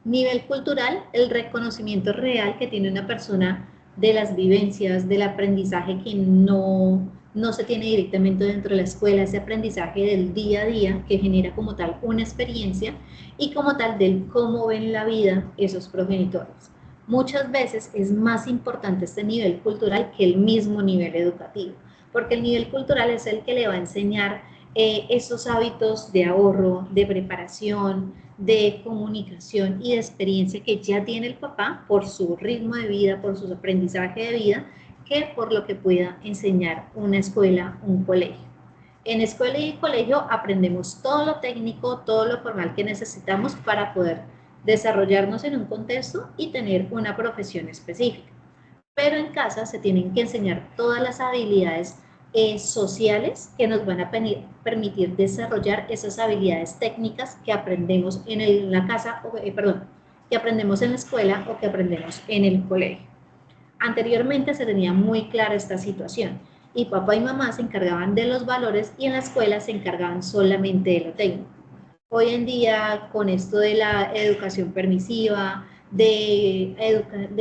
Nivel cultural, el reconocimiento real que tiene una persona de las vivencias, del aprendizaje que no se tiene directamente dentro de la escuela, ese aprendizaje del día a día que genera como tal una experiencia y como tal del cómo ven la vida esos progenitores. Muchas veces es más importante este nivel cultural que el mismo nivel educativo, porque el nivel cultural es el que le va a enseñar esos hábitos de ahorro, de preparación, de comunicación y de experiencia que ya tiene el papá por su ritmo de vida, por su aprendizaje de vida, que por lo que pueda enseñar una escuela, un colegio. En escuela y colegio aprendemos todo lo técnico, todo lo formal que necesitamos para poder desarrollarnos en un contexto y tener una profesión específica. Pero en casa se tienen que enseñar todas las habilidades sociales que nos van a permitir desarrollar esas habilidades técnicas que aprendemos en la casa, que aprendemos en la escuela o que aprendemos en el colegio. Anteriormente se tenía muy clara esta situación y papá y mamá se encargaban de los valores y en la escuela se encargaban solamente de lo técnico. Hoy en día, con esto de la educación permisiva, de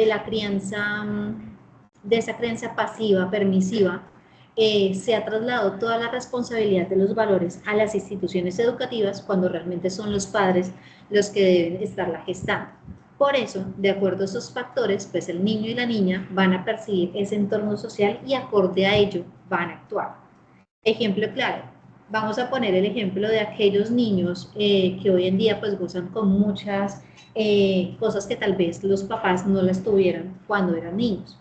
la crianza, de esa crianza pasiva, permisiva, se ha trasladado toda la responsabilidad de los valores a las instituciones educativas cuando realmente son los padres los que deben estarla gestando. Por eso, de acuerdo a esos factores, pues el niño y la niña van a percibir ese entorno social y acorde a ello van a actuar. Ejemplo claro, vamos a poner el ejemplo de aquellos niños que hoy en día pues gozan con muchas cosas que tal vez los papás no las tuvieron cuando eran niños.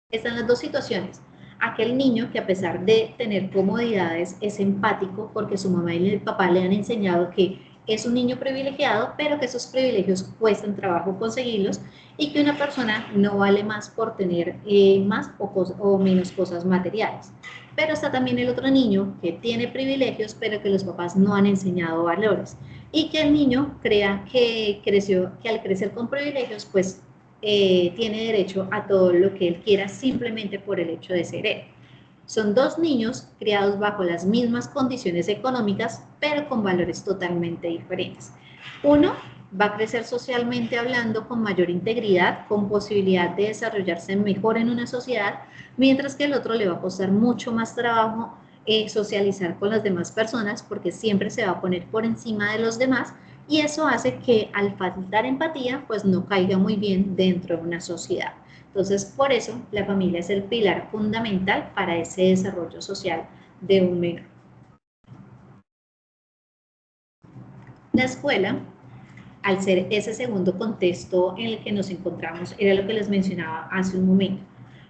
Están las dos situaciones. Aquel niño que a pesar de tener comodidades es empático porque su mamá y el papá le han enseñado que es un niño privilegiado, pero que esos privilegios cuestan trabajo conseguirlos y que una persona no vale más por tener más o menos cosas materiales. Pero está también el otro niño que tiene privilegios, pero que los papás no han enseñado valores y que el niño crea que al crecer con privilegios, pues tiene derecho a todo lo que él quiera simplemente por el hecho de ser él. Son dos niños criados bajo las mismas condiciones económicas, pero con valores totalmente diferentes. Uno va a crecer socialmente hablando con mayor integridad, con posibilidad de desarrollarse mejor en una sociedad, mientras que el otro le va a costar mucho más trabajo socializar con las demás personas porque siempre se va a poner por encima de los demás y eso hace que al faltar empatía pues no caiga muy bien dentro de una sociedad. Entonces, por eso la familia es el pilar fundamental para ese desarrollo social de un menor. La escuela, al ser ese segundo contexto en el que nos encontramos, era lo que les mencionaba hace un momento.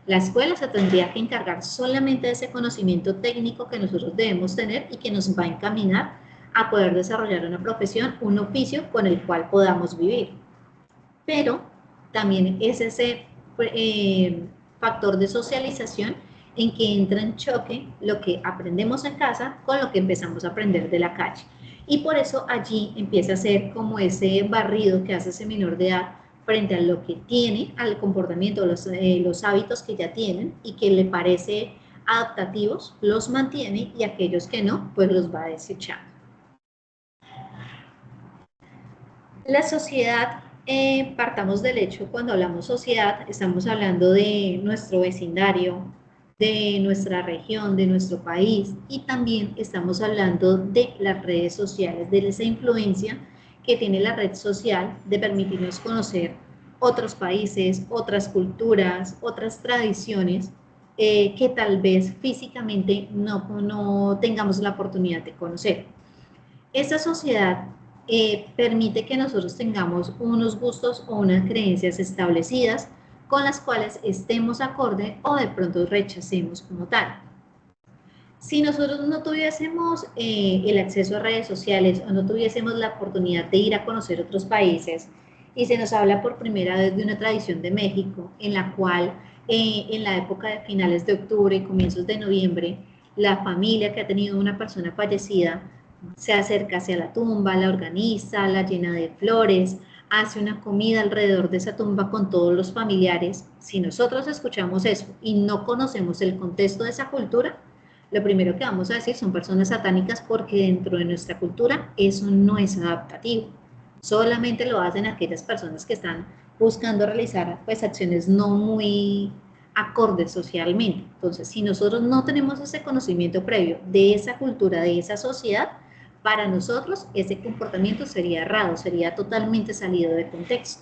La escuela se tendría que encargar solamente de ese conocimiento técnico que nosotros debemos tener y que nos va a encaminar a poder desarrollar una profesión, un oficio con el cual podamos vivir. Pero también es ese factor de socialización en que entra en choque lo que aprendemos en casa con lo que empezamos a aprender de la calle. Y por eso allí empieza a ser como ese barrido que hace ese menor de edad frente a lo que tiene, al comportamiento, los hábitos que ya tienen y que le parece adaptativos, los mantiene y aquellos que no, pues los va desechando. La sociedad Partamos del hecho, cuando hablamos sociedad, estamos hablando de nuestro vecindario, de nuestra región, de nuestro país, y también estamos hablando de las redes sociales, de esa influencia que tiene la red social de permitirnos conocer otros países, otras culturas, otras tradiciones que tal vez físicamente no tengamos la oportunidad de conocer. Esta sociedad permite que nosotros tengamos unos gustos o unas creencias establecidas con las cuales estemos acorde o de pronto rechacemos como tal. Si nosotros no tuviésemos el acceso a redes sociales o no tuviésemos la oportunidad de ir a conocer otros países y se nos habla por primera vez de una tradición de México en la cual en la época de finales de octubre y comienzos de noviembre, la familia que ha tenido una persona fallecida se acerca hacia la tumba, la organiza, la llena de flores, hace una comida alrededor de esa tumba con todos los familiares. Si nosotros escuchamos eso y no conocemos el contexto de esa cultura, lo primero que vamos a decir son personas satánicas porque dentro de nuestra cultura eso no es adaptativo. Solamente lo hacen aquellas personas que están buscando realizar pues acciones no muy acordes socialmente. Entonces, si nosotros no tenemos ese conocimiento previo de esa cultura, de esa sociedad, para nosotros ese comportamiento sería errado, sería totalmente salido de contexto.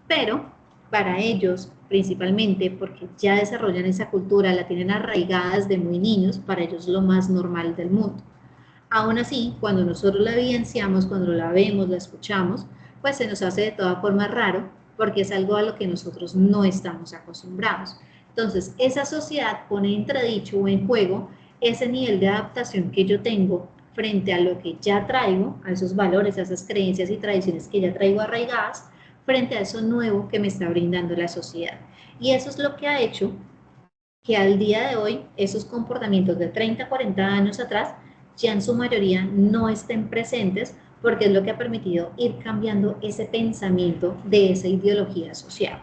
Pero para ellos, principalmente porque ya desarrollan esa cultura, la tienen arraigada desde muy niños, para ellos lo más normal del mundo. Aún así, cuando nosotros la evidenciamos, cuando la vemos, la escuchamos, pues se nos hace de toda forma raro, porque es algo a lo que nosotros no estamos acostumbrados. Entonces, esa sociedad pone en entredicho o en juego ese nivel de adaptación que yo tengo frente a lo que ya traigo, a esos valores, a esas creencias y tradiciones que ya traigo arraigadas, frente a eso nuevo que me está brindando la sociedad. Y eso es lo que ha hecho que al día de hoy esos comportamientos de 30, 40 años atrás ya en su mayoría no estén presentes, porque es lo que ha permitido ir cambiando ese pensamiento de esa ideología social.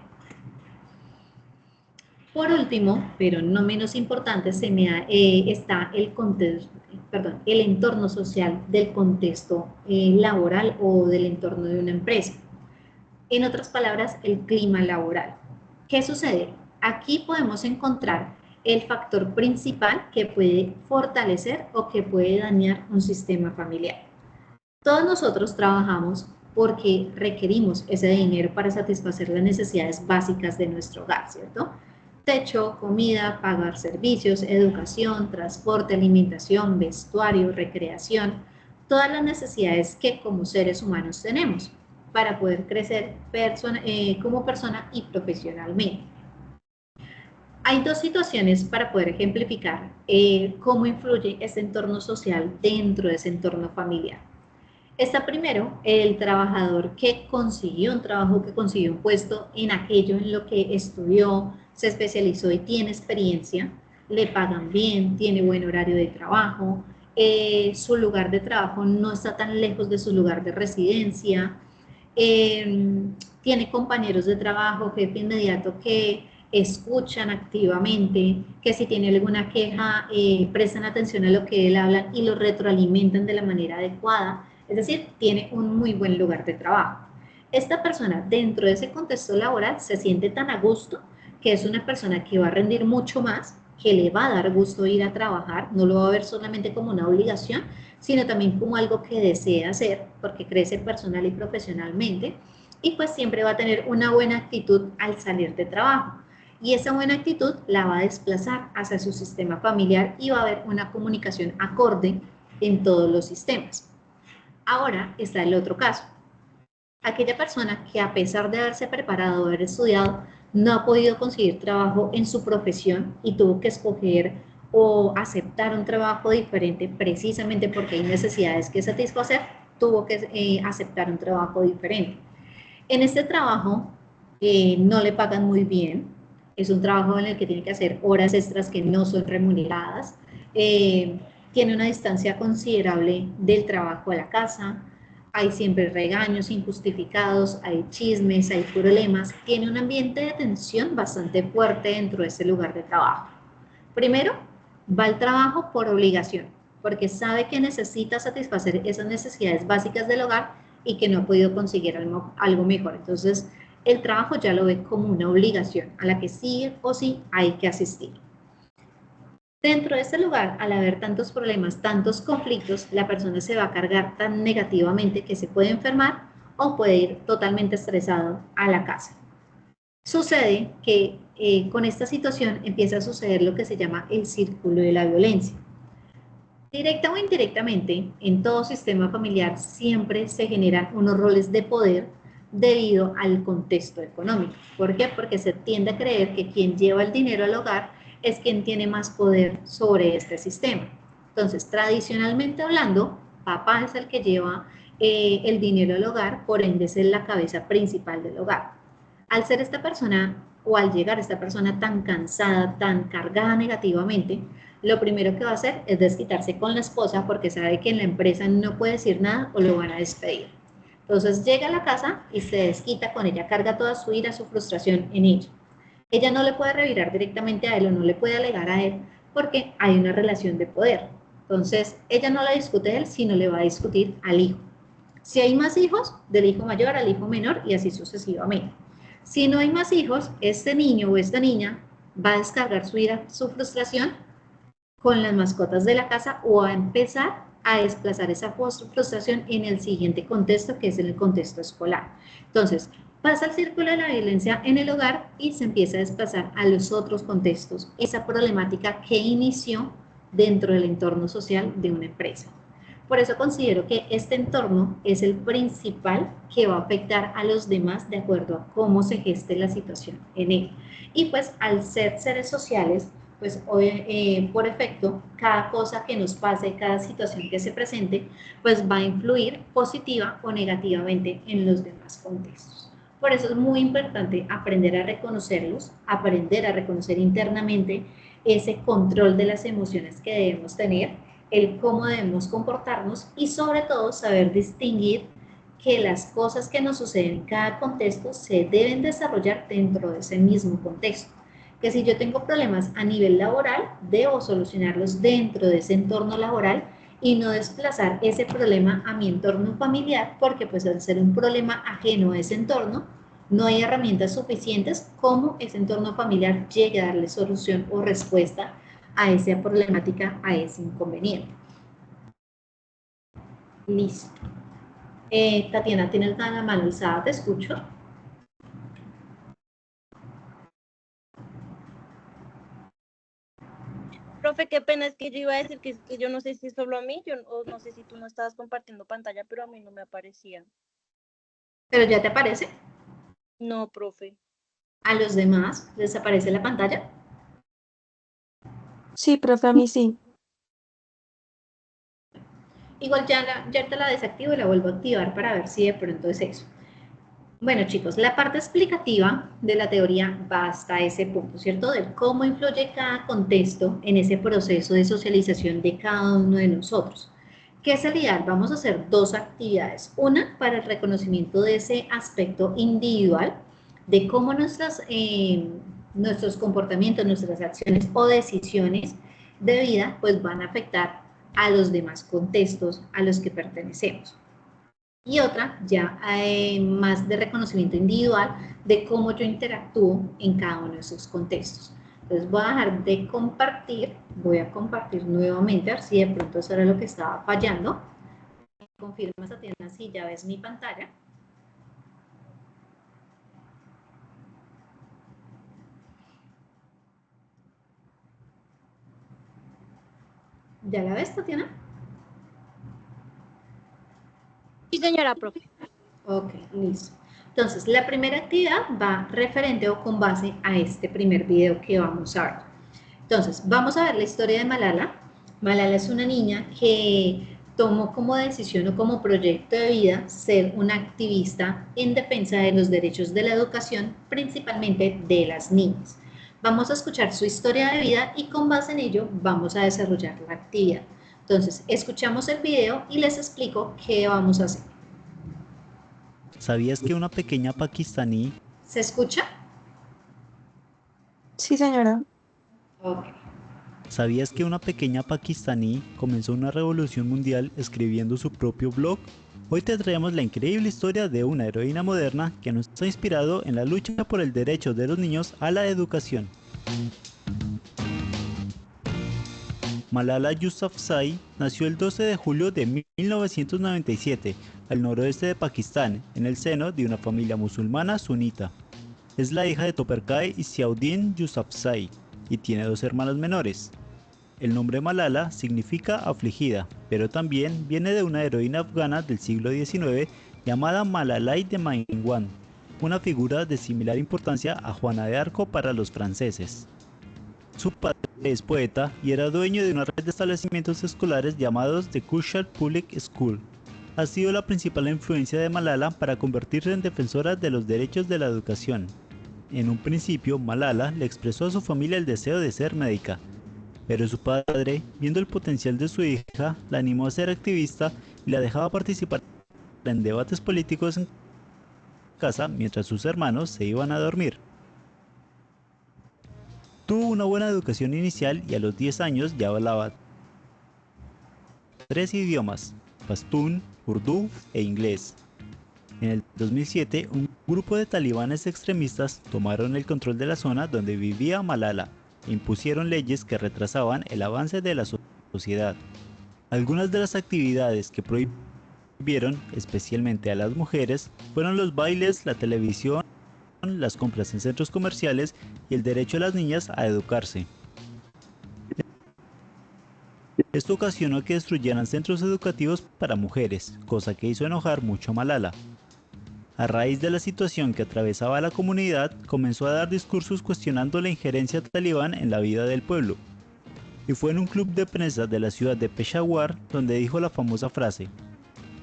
Por último, pero no menos importante, está el entorno social del contexto laboral o del entorno de una empresa. En otras palabras, el clima laboral. ¿Qué sucede? Aquí podemos encontrar el factor principal que puede fortalecer o que puede dañar un sistema familiar. Todos nosotros trabajamos porque requerimos ese dinero para satisfacer las necesidades básicas de nuestro hogar, ¿cierto? Techo, comida, pagar servicios, educación, transporte, alimentación, vestuario, recreación, todas las necesidades que como seres humanos tenemos para poder crecer como persona y profesionalmente. Hay dos situaciones para poder ejemplificar cómo influye este entorno social dentro de ese entorno familiar. Está primero el trabajador que consiguió un trabajo, que consiguió un puesto en aquello en lo que estudió, se especializó y tiene experiencia, le pagan bien, tiene buen horario de trabajo, su lugar de trabajo no está tan lejos de su lugar de residencia, tiene compañeros de trabajo, jefe inmediato que escuchan activamente, que si tiene alguna queja prestan atención a lo que él habla y lo retroalimentan de la manera adecuada, es decir, tiene un muy buen lugar de trabajo. Esta persona dentro de ese contexto laboral se siente tan a gusto que es una persona que va a rendir mucho más, que le va a dar gusto ir a trabajar, no lo va a ver solamente como una obligación, sino también como algo que desea hacer, porque crece personal y profesionalmente, y pues siempre va a tener una buena actitud al salir de trabajo. Y esa buena actitud la va a desplazar hacia su sistema familiar y va a haber una comunicación acorde en todos los sistemas. Ahora está el otro caso. Aquella persona que a pesar de haberse preparado, haber estudiado, no ha podido conseguir trabajo en su profesión y tuvo que escoger o aceptar un trabajo diferente precisamente porque hay necesidades que satisfacer, tuvo que aceptar un trabajo diferente. En este trabajo no le pagan muy bien, es un trabajo en el que tiene que hacer horas extras que no son remuneradas, tiene una distancia considerable del trabajo a la casa, hay siempre regaños injustificados, hay chismes, hay problemas, tiene un ambiente de tensión bastante fuerte dentro de ese lugar de trabajo. Primero, va al trabajo por obligación, porque sabe que necesita satisfacer esas necesidades básicas del hogar y que no ha podido conseguir algo mejor. Entonces, el trabajo ya lo ve como una obligación a la que sí o sí hay que asistir. Dentro de este lugar, al haber tantos problemas, tantos conflictos, la persona se va a cargar tan negativamente que se puede enfermar o puede ir totalmente estresado a la casa. Sucede que con esta situación empieza a suceder lo que se llama el círculo de la violencia. Directa o indirectamente, en todo sistema familiar siempre se generan unos roles de poder debido al contexto económico. ¿Por qué? Porque se tiende a creer que quien lleva el dinero al hogar es quien tiene más poder sobre este sistema. Entonces, tradicionalmente hablando, papá es el que lleva el dinero al hogar, por ende es la cabeza principal del hogar. Al ser esta persona o al llegar esta persona tan cansada, tan cargada negativamente, lo primero que va a hacer es desquitarse con la esposa porque sabe que en la empresa no puede decir nada o lo van a despedir. Entonces llega a la casa y se desquita con ella, carga toda su ira, su frustración en ella. Ella no le puede revirar directamente a él o no le puede alegar a él porque hay una relación de poder. Entonces ella no le discute a él, sino le va a discutir al hijo. Si hay más hijos, del hijo mayor al hijo menor y así sucesivamente. Si no hay más hijos, este niño o esta niña va a descargar su ira, su frustración con las mascotas de la casa o a empezar a desplazar esa frustración en el siguiente contexto, que es en el contexto escolar. Entonces, pasa el círculo de la violencia en el hogar y se empieza a desplazar a los otros contextos, esa problemática que inició dentro del entorno social de una empresa. Por eso considero que este entorno es el principal que va a afectar a los demás de acuerdo a cómo se geste la situación en él. Y pues al ser seres sociales, pues por efecto, cada cosa que nos pase, cada situación que se presente, pues va a influir positiva o negativamente en los demás contextos. Por eso es muy importante aprender a reconocerlos, aprender a reconocer internamente ese control de las emociones que debemos tener, el cómo debemos comportarnos y sobre todo saber distinguir que las cosas que nos suceden en cada contexto se deben desarrollar dentro de ese mismo contexto. Que si yo tengo problemas a nivel laboral, debo solucionarlos dentro de ese entorno laboral y no desplazar ese problema a mi entorno familiar, porque pues al ser un problema ajeno a ese entorno, no hay herramientas suficientes como ese entorno familiar llegue a darle solución o respuesta a esa problemática, a ese inconveniente. Listo. Tatiana, tienes la mano alzada, te escucho. Profe, qué pena, es que yo iba a decir que yo no sé si es solo a mí, o no sé si tú no estabas compartiendo pantalla, pero a mí no me aparecía. ¿Pero ya te aparece? No, profe. ¿A los demás les aparece la pantalla? Sí, profe, a mí sí. Igual ya te la desactivo y la vuelvo a activar para ver si de pronto es eso. Bueno, chicos, la parte explicativa de la teoría va hasta ese punto, ¿cierto? De cómo influye cada contexto en ese proceso de socialización de cada uno de nosotros. ¿Qué es el ideal? Vamos a hacer dos actividades. Una para el reconocimiento de ese aspecto individual, de cómo nuestros comportamientos, nuestras acciones o decisiones de vida, pues van a afectar a los demás contextos a los que pertenecemos. Y otra ya más de reconocimiento individual de cómo yo interactúo en cada uno de esos contextos. Entonces voy a dejar de compartir, voy a compartir nuevamente, a ver si de pronto eso era lo que estaba fallando. Confirma, Tatiana, si ya ves mi pantalla. ¿Ya la ves, Tatiana? Sí, señora, profe. Ok, listo. Entonces, la primera actividad va referente o con base a este primer video que vamos a ver. Entonces, vamos a ver la historia de Malala. Malala es una niña que tomó como decisión o como proyecto de vida ser una activista en defensa de los derechos de la educación, principalmente de las niñas. Vamos a escuchar su historia de vida y con base en ello vamos a desarrollar la actividad. Entonces, escuchamos el video y les explico qué vamos a hacer. ¿Sabías que una pequeña pakistaní... ¿Se escucha? Sí, señora. Ok. ¿Sabías que una pequeña pakistaní comenzó una revolución mundial escribiendo su propio blog? Hoy te traemos la increíble historia de una heroína moderna que nos ha inspirado en la lucha por el derecho de los niños a la educación. Malala Yousafzai nació el 12 de julio de 1997 al noroeste de Pakistán, en el seno de una familia musulmana sunita. Es la hija de Toperkai y Ziauddin Yousafzai y tiene dos hermanos menores. El nombre Malala significa afligida, pero también viene de una heroína afgana del siglo XIX llamada Malalai de Mainwan, una figura de similar importancia a Juana de Arco para los franceses. Su padre es poeta y era dueño de una red de establecimientos escolares llamados The Kushal Public School. Ha sido la principal influencia de Malala para convertirse en defensora de los derechos de la educación. En un principio, Malala le expresó a su familia el deseo de ser médica, pero su padre, viendo el potencial de su hija, la animó a ser activista y la dejaba participar en debates políticos en casa mientras sus hermanos se iban a dormir. Tuvo una buena educación inicial y a los 10 años ya hablaba 3 idiomas: pastún, urdú e inglés. En el 2007, un grupo de talibanes extremistas tomaron el control de la zona donde vivía Malala e impusieron leyes que retrasaban el avance de la sociedad. Algunas de las actividades que prohibieron, especialmente a las mujeres, fueron los bailes, la televisión, las compras en centros comerciales y el derecho de las niñas a educarse. Esto ocasionó que destruyeran centros educativos para mujeres, cosa que hizo enojar mucho a Malala. A raíz de la situación que atravesaba la comunidad, comenzó a dar discursos cuestionando la injerencia talibán en la vida del pueblo. Y fue en un club de prensa de la ciudad de Peshawar donde dijo la famosa frase: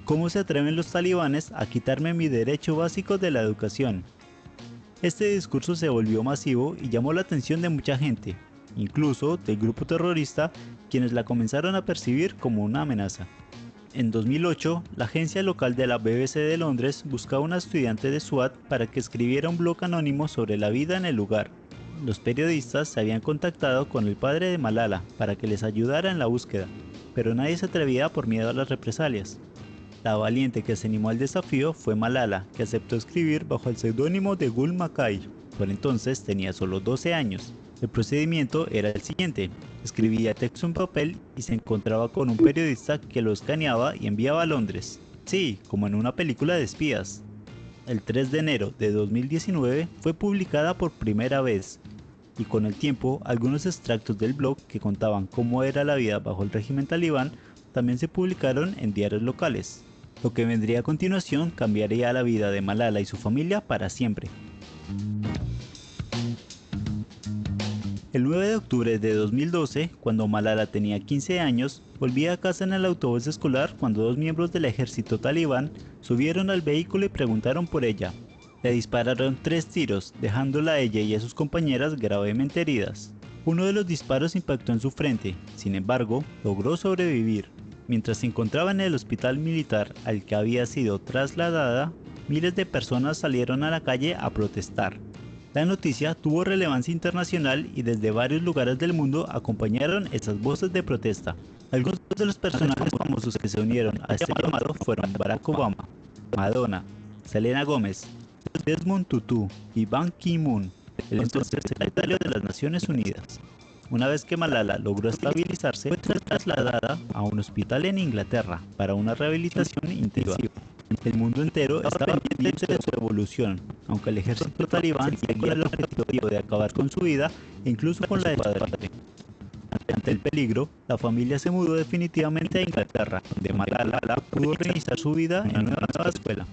¿cómo se atreven los talibanes a quitarme mi derecho básico de la educación? Este discurso se volvió masivo y llamó la atención de mucha gente, incluso del grupo terrorista, quienes la comenzaron a percibir como una amenaza. En 2008, la agencia local de la BBC de Londres buscaba a una estudiante de SWAT para que escribiera un blog anónimo sobre la vida en el lugar. Los periodistas se habían contactado con el padre de Malala para que les ayudara en la búsqueda, pero nadie se atrevía por miedo a las represalias. La valiente que se animó al desafío fue Malala, que aceptó escribir bajo el seudónimo de Gul Makai. Por entonces tenía solo 12 años. El procedimiento era el siguiente: escribía texto en papel y se encontraba con un periodista que lo escaneaba y enviaba a Londres. Sí, como en una película de espías. El 3 de enero de 2019 fue publicada por primera vez, y con el tiempo algunos extractos del blog que contaban cómo era la vida bajo el régimen talibán también se publicaron en diarios locales. Lo que vendría a continuación cambiaría la vida de Malala y su familia para siempre. El 9 de octubre de 2012, cuando Malala tenía 15 años, volvía a casa en el autobús escolar cuando dos miembros del ejército talibán subieron al vehículo y preguntaron por ella. Le dispararon 3 tiros, dejándola a ella y a sus compañeras gravemente heridas. Uno de los disparos impactó en su frente, sin embargo, logró sobrevivir. Mientras se encontraba en el hospital militar al que había sido trasladada, miles de personas salieron a la calle a protestar. La noticia tuvo relevancia internacional y desde varios lugares del mundo acompañaron esas voces de protesta. Algunos de los personajes famosos que se unieron a este llamado fueron Barack Obama, Madonna, Selena Gómez, Desmond Tutu y Ban Ki-moon, el entonces secretario de las Naciones Unidas. Una vez que Malala logró estabilizarse, fue trasladada a un hospital en Inglaterra para una rehabilitación intensiva. El mundo entero estaba pendiente de su evolución, aunque el ejército talibán seguía el objetivo de acabar con su vida e incluso con la de su padre. Ante el peligro, la familia se mudó definitivamente a Inglaterra, donde Malala pudo reiniciar su vida en una nueva escuela.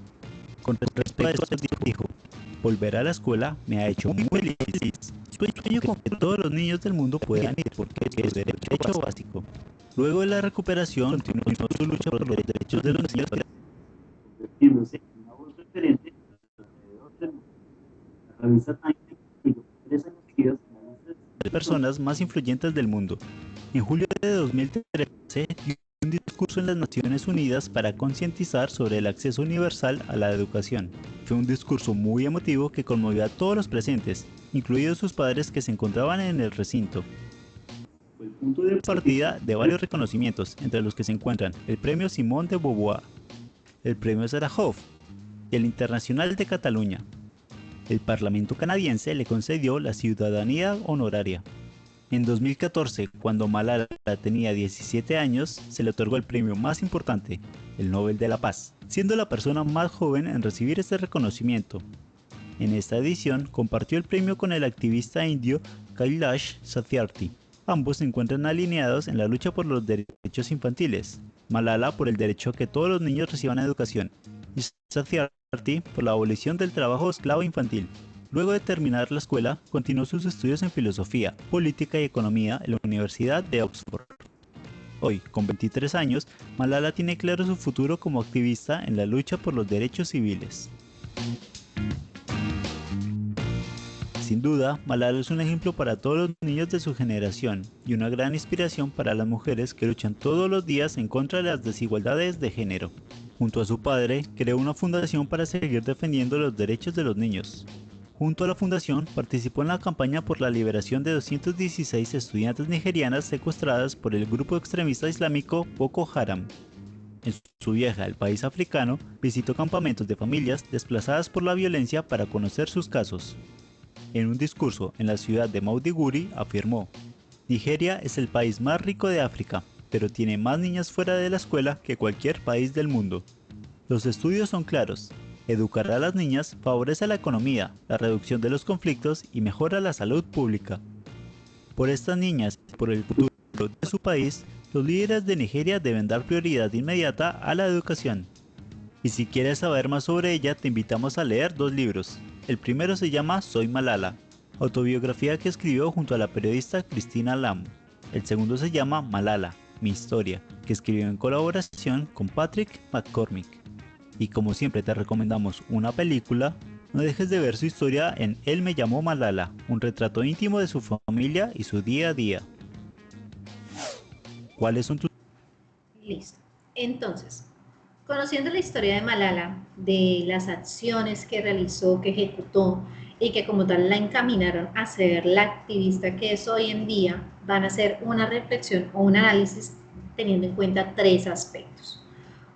Con respecto a esto dijo: volver a la escuela me ha hecho muy feliz. Sueño con que todos los niños del mundo puedan ir, porque es su derecho básico. Luego de la recuperación, continuó su lucha por los derechos de los niños, convirtiéndose en una voz referente alrededor del mundo. La revista Time incluyó 3 años seguidos en la lista de personas más influyentes del mundo. En julio de 2013, dio un discurso en las Naciones Unidas para concientizar sobre el acceso universal a la educación. Fue un discurso muy emotivo que conmovió a todos los presentes, incluidos sus padres que se encontraban en el recinto. Fue el punto de partida de varios reconocimientos, entre los que se encuentran el Premio Simone de Beauvoir, el Premio Sájarov y el Internacional de Cataluña. El Parlamento canadiense le concedió la ciudadanía honoraria. En 2014, cuando Malala tenía 17 años, se le otorgó el premio más importante, el Nobel de la Paz, siendo la persona más joven en recibir este reconocimiento. En esta edición compartió el premio con el activista indio Kailash Satyarthi. Ambos se encuentran alineados en la lucha por los derechos infantiles. Malala por el derecho a que todos los niños reciban educación y Satyarthi por la abolición del trabajo esclavo infantil. Luego de terminar la escuela, continuó sus estudios en filosofía, política y economía en la Universidad de Oxford. Hoy, con 23 años, Malala tiene claro su futuro como activista en la lucha por los derechos civiles. Sin duda, Malala es un ejemplo para todos los niños de su generación y una gran inspiración para las mujeres que luchan todos los días en contra de las desigualdades de género. Junto a su padre, creó una fundación para seguir defendiendo los derechos de los niños. Junto a la fundación, participó en la campaña por la liberación de 216 estudiantes nigerianas secuestradas por el grupo extremista islámico Boko Haram. En su viaje al país africano, visitó campamentos de familias desplazadas por la violencia para conocer sus casos. En un discurso en la ciudad de Maiduguri afirmó: Nigeria es el país más rico de África, pero tiene más niñas fuera de la escuela que cualquier país del mundo. Los estudios son claros. Educar a las niñas favorece la economía, la reducción de los conflictos y mejora la salud pública. Por estas niñas y por el futuro de su país, los líderes de Nigeria deben dar prioridad inmediata a la educación. Y si quieres saber más sobre ella, te invitamos a leer 2 libros. El primero se llama Soy Malala, autobiografía que escribió junto a la periodista Christina Lamb. El segundo se llama Malala, mi historia, que escribió en colaboración con Patrick McCormick. Y como siempre te recomendamos una película, no dejes de ver su historia en Él me llamó Malala, un retrato íntimo de su familia y su día a día. ¿Cuáles son tus... Listo. Entonces, conociendo la historia de Malala, de las acciones que realizó, que ejecutó y que como tal la encaminaron a ser la activista que es hoy en día, van a hacer una reflexión o un análisis teniendo en cuenta 3 aspectos.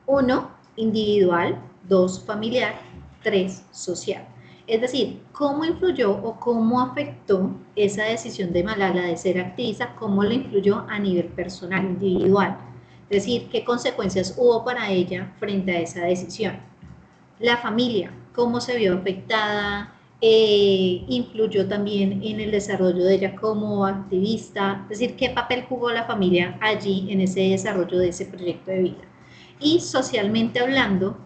1, individual; 2, familiar; 3, social. Es decir, cómo influyó o cómo afectó esa decisión de Malala de ser activista, cómo le influyó a nivel personal, individual. Es decir, qué consecuencias hubo para ella frente a esa decisión. La familia, cómo se vio afectada, influyó también en el desarrollo de ella como activista, es decir, qué papel jugó la familia allí en ese desarrollo de ese proyecto de vida. Y socialmente hablando,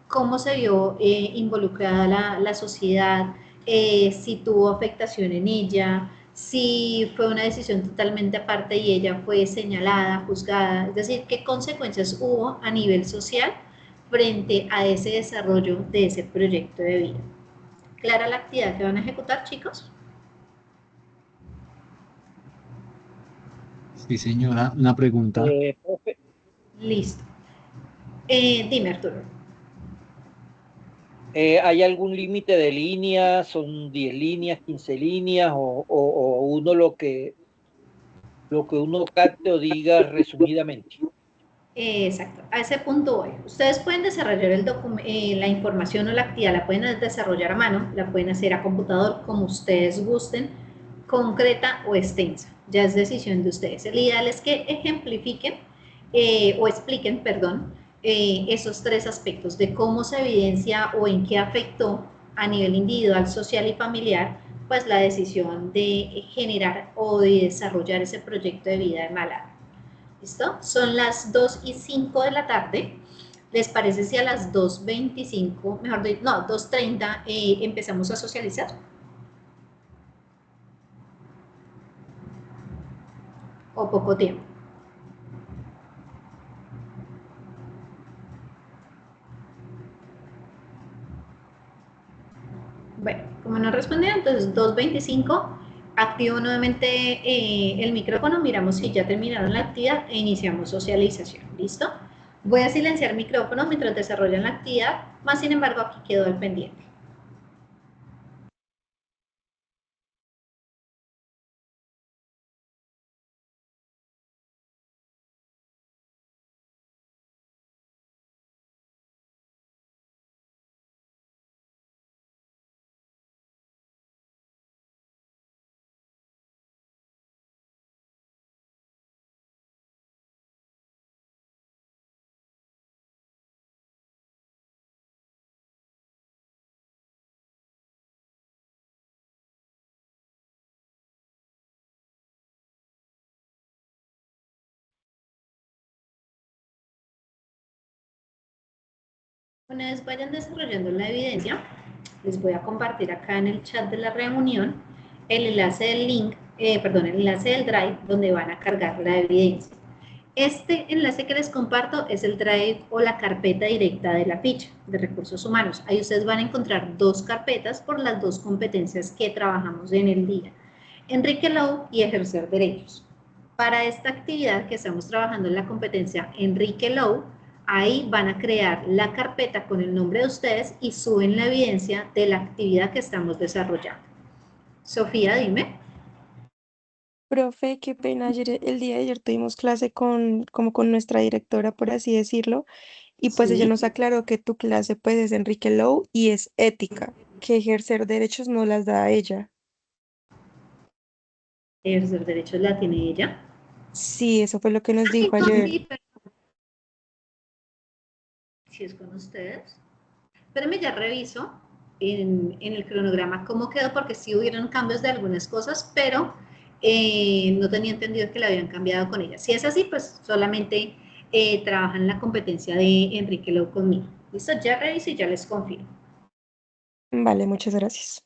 cómo se vio involucrada la sociedad, si tuvo afectación en ella, si fue una decisión totalmente aparte y ella fue señalada, juzgada, es decir, qué consecuencias hubo a nivel social frente a ese desarrollo de ese proyecto de vida. ¿Clara la actividad que van a ejecutar, chicos? Sí, señora, una pregunta. Profe, Listo. Dime, Arturo. ¿hay algún límite de líneas? ¿Son 10 líneas, 15 líneas o uno lo que uno capte o diga resumidamente? Exacto, a ese punto voy. Ustedes pueden desarrollar la información o la actividad, la pueden desarrollar a mano, la pueden hacer a computador, como ustedes gusten, concreta o extensa. Ya es decisión de ustedes. El ideal es que ejemplifiquen o expliquen, perdón, esos 3 aspectos de cómo se evidencia o en qué afectó a nivel individual, social y familiar, pues la decisión de generar o de desarrollar ese proyecto de vida de Malala. ¿Listo? Son las 2:05 de la tarde. ¿Les parece si a las 2:25, mejor dicho, no, 2:30 empezamos a socializar? ¿O poco tiempo? Bueno, como no respondieron, entonces 2:25, activo nuevamente el micrófono, miramos si ya terminaron la actividad e iniciamos socialización. ¿Listo? Voy a silenciar el micrófono mientras desarrollan la actividad, más sin embargo aquí quedó el pendiente. Una vez vayan desarrollando la evidencia, les voy a compartir acá en el chat de la reunión el enlace del link, perdón, el enlace del Drive donde van a cargar la evidencia. Este enlace que les comparto es el Drive o la carpeta directa de la ficha de recursos humanos. Ahí ustedes van a encontrar dos carpetas por las dos competencias que trabajamos en el día. Enrique Lowe y ejercer derechos. Para esta actividad que estamos trabajando en la competencia Enrique Lowe, ahí van a crear la carpeta con el nombre de ustedes y suben la evidencia de la actividad que estamos desarrollando. Sofía, dime. Profe, qué pena, el día de ayer tuvimos clase como con nuestra directora, por así decirlo, y pues ella Sí, nos aclaró que tu clase pues es Enrique Lowe y es ética, que ejercer derechos no las da a ella. ejercer derechos la tiene ella. Sí, eso fue lo que nos dijo ayer. Sí, pero si es con ustedes. Espérenme, ya reviso en el cronograma cómo quedó, porque sí hubieron cambios de algunas cosas, pero no tenía entendido que la habían cambiado con ella. Si es así, pues solamente trabajan la competencia de Enrique Lowe conmigo. Listo, ya reviso y ya les confirmo. Vale, muchas gracias.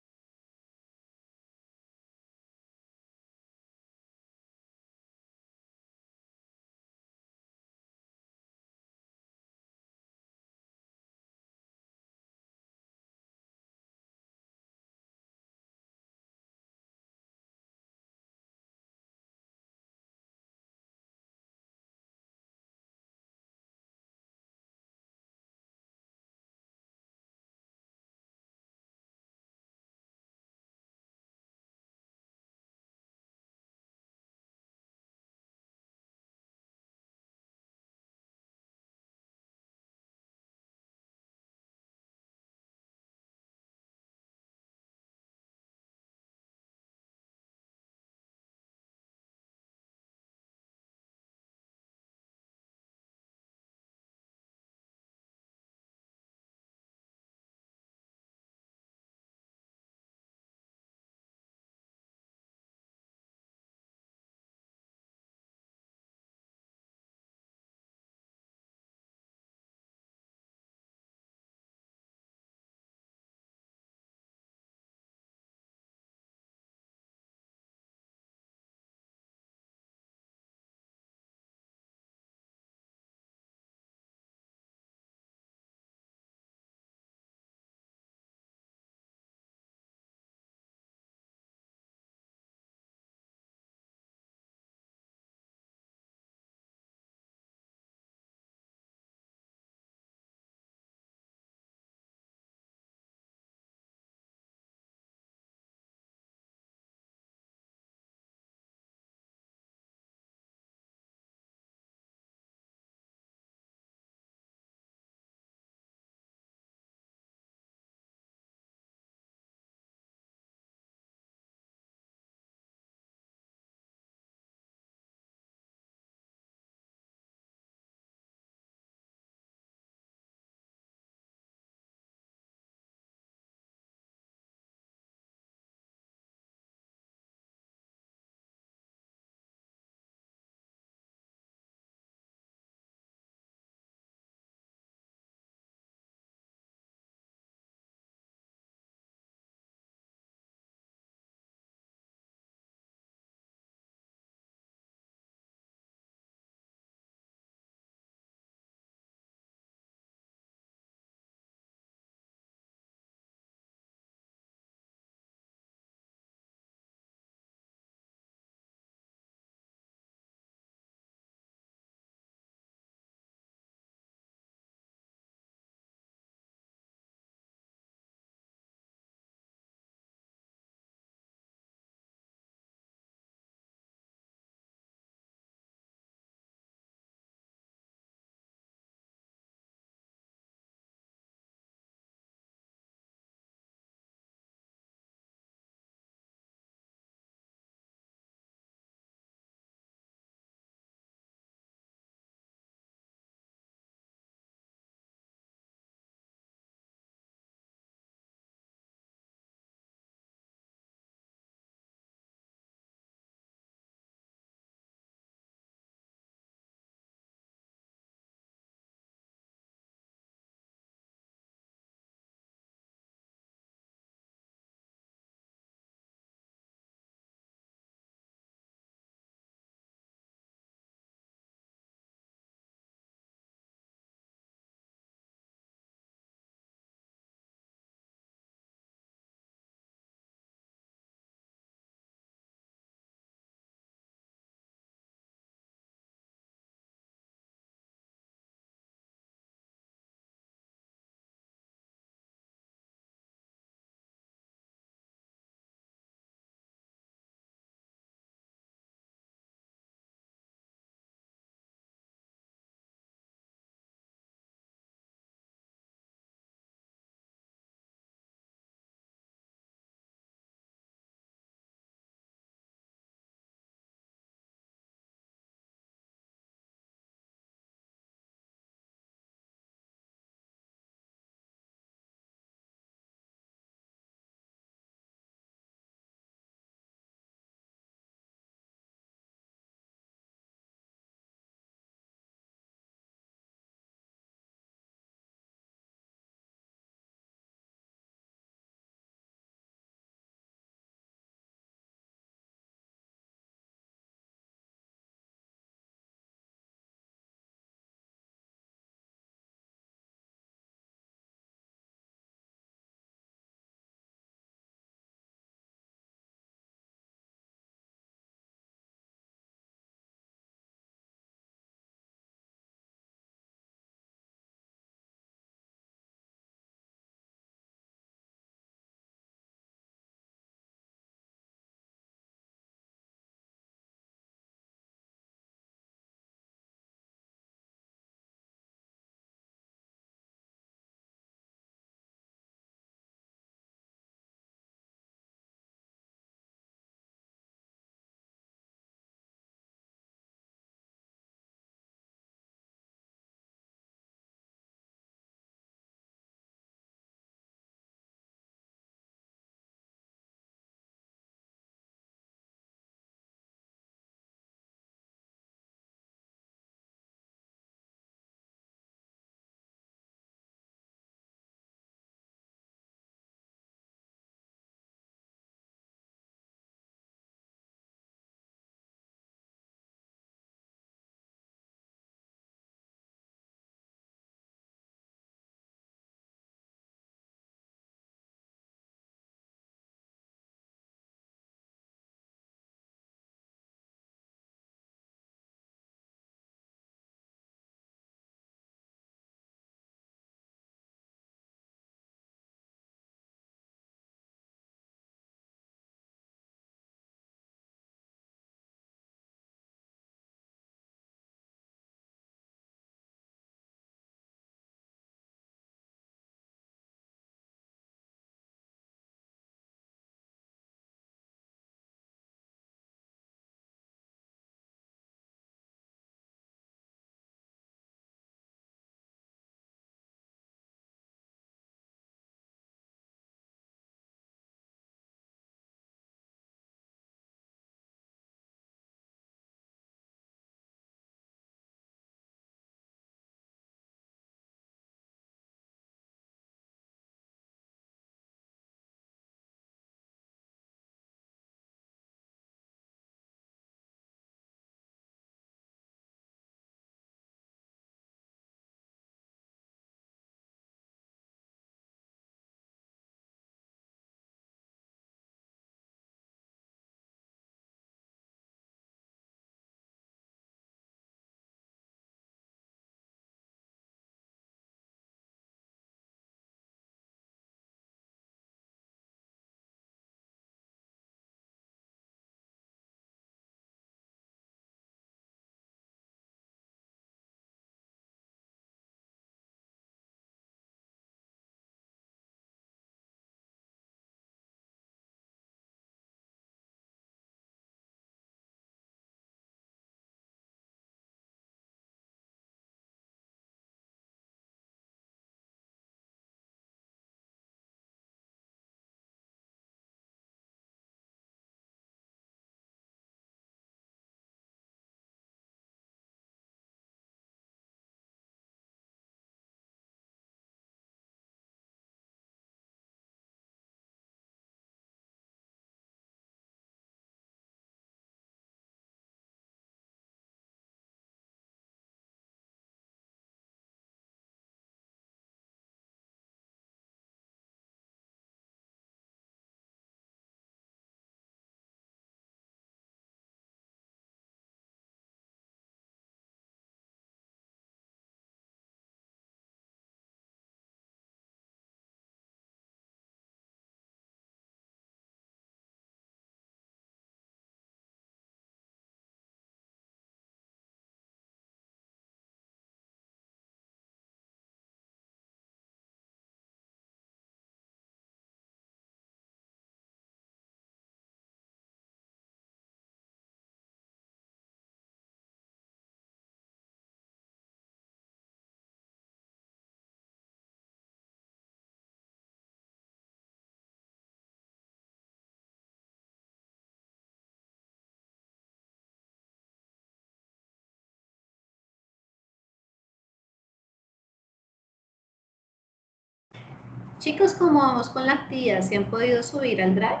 Chicos, ¿cómo vamos con la actividad? ¿Se han podido subir al Drive?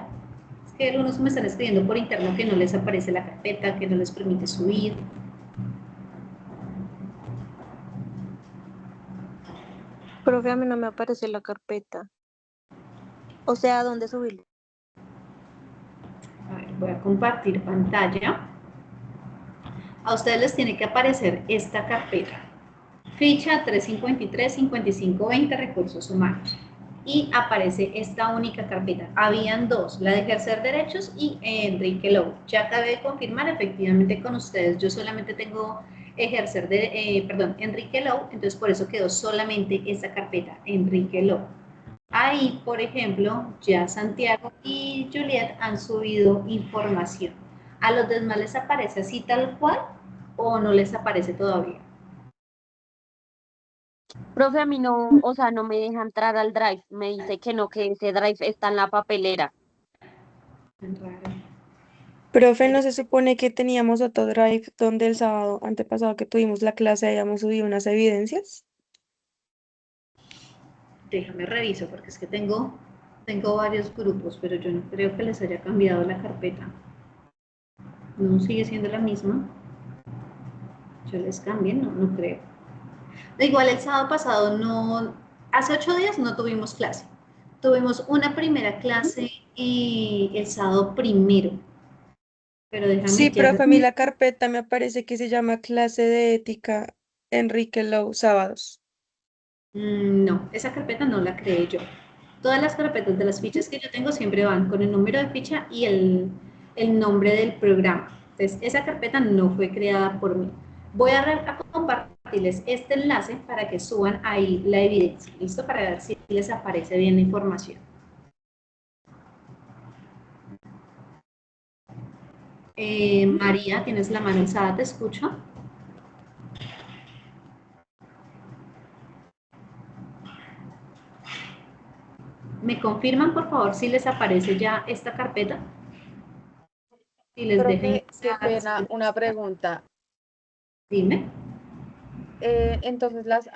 Es que algunos me están escribiendo por interno que no les aparece la carpeta, que no les permite subir. Profe, a mí no me aparece la carpeta. O sea, ¿dónde subirlo? A ver, voy a compartir pantalla. A ustedes les tiene que aparecer esta carpeta. Ficha 353-5520 recursos humanos. Y aparece esta única carpeta. Habían dos, la de ejercer derechos y Enrique Lowe. Ya acabé de confirmar efectivamente con ustedes. Yo solamente tengo Enrique Lowe, entonces por eso quedó solamente esta carpeta, Enrique Lowe. Ahí, por ejemplo, ya Santiago y Juliet han subido información. ¿A los demás les aparece así tal cual o no les aparece todavía? Profe, a mí no, o sea, no me deja entrar al Drive. Me dice que no, que ese Drive está en la papelera. Raro. Profe, ¿no se supone que teníamos otro drive donde el sábado antepasado que tuvimos la clase habíamos subido unas evidencias? Déjame reviso porque es que tengo varios grupos, pero yo no creo que les haya cambiado la carpeta. No sigue siendo la misma. Yo les cambié, no, no creo. Igual el sábado pasado no, hace 8 días no tuvimos clase. Tuvimos una primera clase el sábado primero, pero Sí, déjame ya. profe, a mí la carpeta me aparece que se llama clase de ética Enrique Lowe, sábados. No, esa carpeta no la creé yo. Todas las carpetas de las fichas que yo tengo siempre van con el número de ficha y el nombre del programa. Entonces, esa carpeta no fue creada por mí. Voy a compartirles este enlace para que suban ahí la evidencia, ¿listo? Para ver si les aparece bien la información. María, tienes la mano alzada, te escucho. ¿Me confirman, por favor, si les aparece ya esta carpeta? Si les deja Profe, qué ingresar, si pena, les... una pregunta. Dime. Entonces, las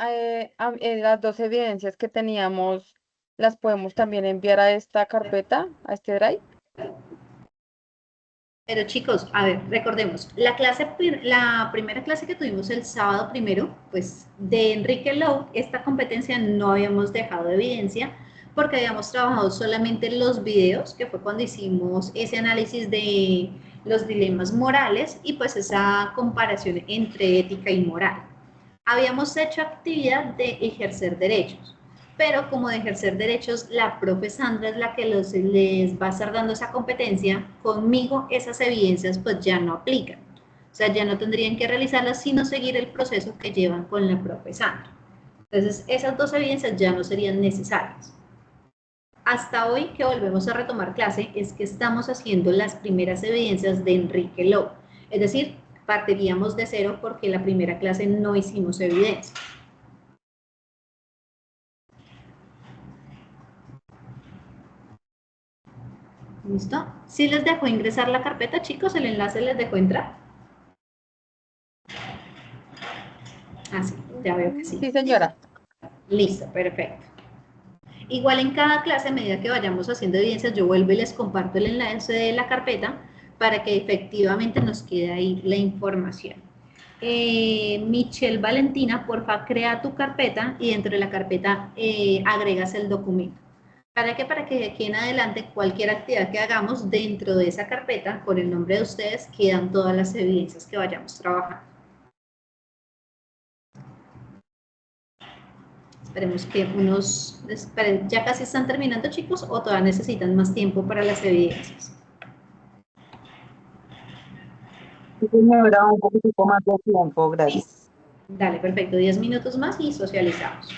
dos evidencias que teníamos, ¿las podemos también enviar a esta carpeta, a este Drive? Pero chicos, a ver, recordemos, la primera clase que tuvimos el sábado primero, pues de Enrique Lowe, esta competencia no habíamos dejado evidencia porque habíamos trabajado solamente los videos, que fue cuando hicimos ese análisis de los dilemas morales y pues esa comparación entre ética y moral. Habíamos hecho actividad de ejercer derechos, pero como de ejercer derechos, la profe Sandra es la que les va a estar dando esa competencia, conmigo esas evidencias pues ya no aplican. O sea, ya no tendrían que realizarlas, sino seguir el proceso que llevan con la profe Sandra. Entonces, esas dos evidencias ya no serían necesarias. Hasta hoy que volvemos a retomar clase es que estamos haciendo las primeras evidencias de Enrique Lowe. Es decir, partiríamos de cero porque la primera clase no hicimos evidencia. ¿Listo? ¿Sí les dejó ingresar la carpeta, chicos? ¿El enlace les dejó entrar? Ah, sí, ya veo que sí. Sí, señora. Listo, perfecto. Igual en cada clase, a medida que vayamos haciendo evidencias, yo vuelvo y les comparto el enlace de la carpeta para que efectivamente nos quede ahí la información. Michelle Valentina, porfa, crea tu carpeta y dentro de la carpeta agregas el documento. ¿Para qué? Para que de aquí en adelante cualquier actividad que hagamos dentro de esa carpeta, con el nombre de ustedes, quedan todas las evidencias que vayamos trabajando. Esperemos que ya casi están terminando, chicos, o todavía necesitan más tiempo para las evidencias. Sí, señora, un poquitico más de tiempo, gracias. Dale, perfecto, 10 minutos más y socializamos.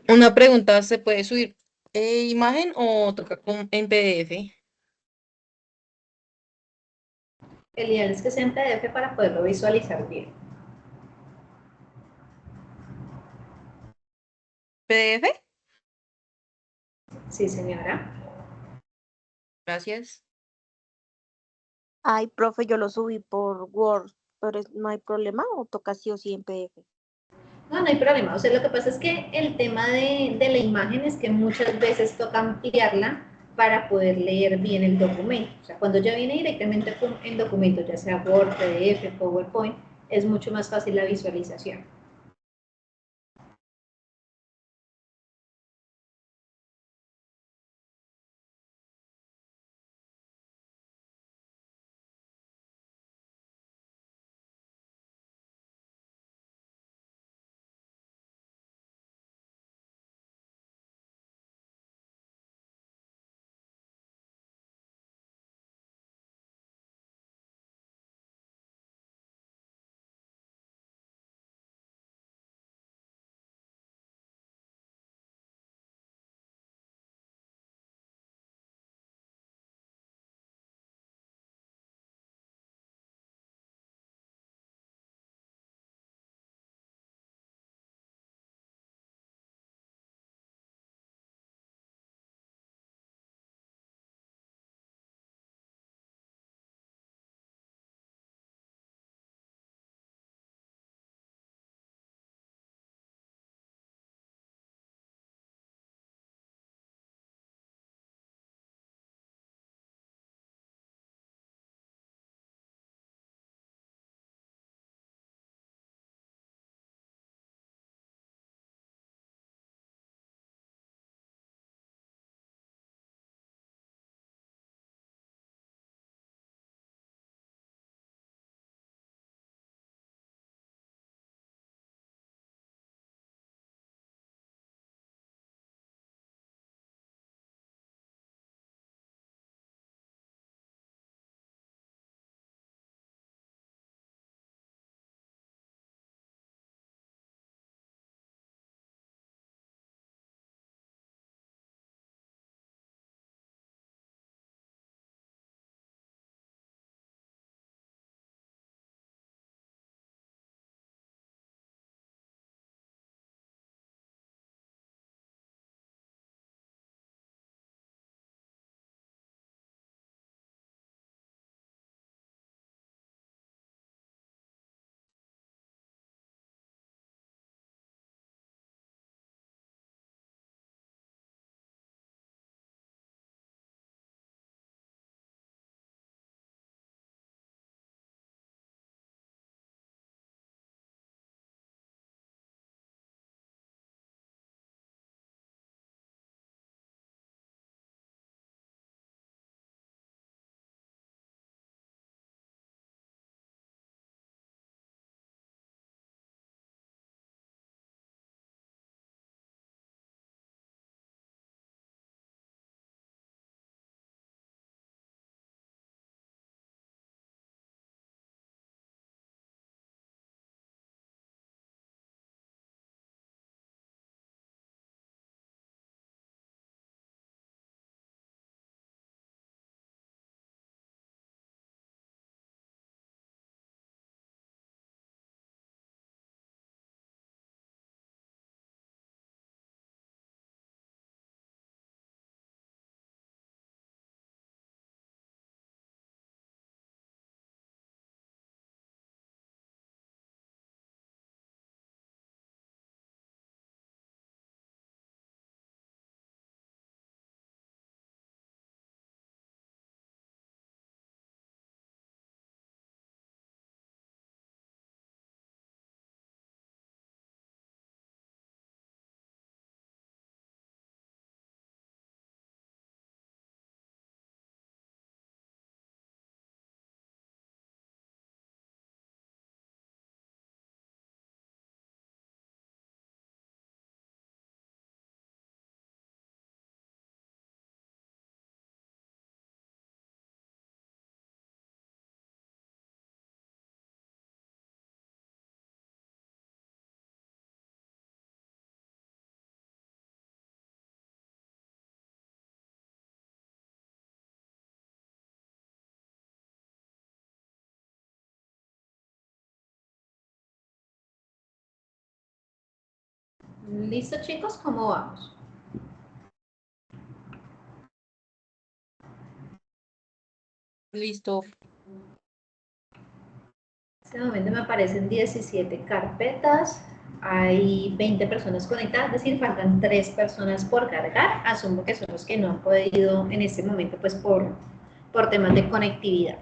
Una pregunta, ¿se puede subir imagen o toca en PDF? El ideal es que sea en PDF para poderlo visualizar bien. ¿PDF? Sí, señora. Gracias. Ay, profe, yo lo subí por Word, pero no hay problema o toca sí o sí en PDF. No, no hay problema. O sea, lo que pasa es que el tema de la imagen es que muchas veces toca ampliarla para poder leer bien el documento. O sea, cuando ya viene directamente en documento, ya sea Word, PDF, PowerPoint, es mucho más fácil la visualización. ¿Listo, chicos? ¿Cómo vamos? Listo. En este momento me aparecen 17 carpetas, hay 20 personas conectadas, es decir, faltan 3 personas por cargar, asumo que son los que no han podido en este momento, pues por temas de conectividad.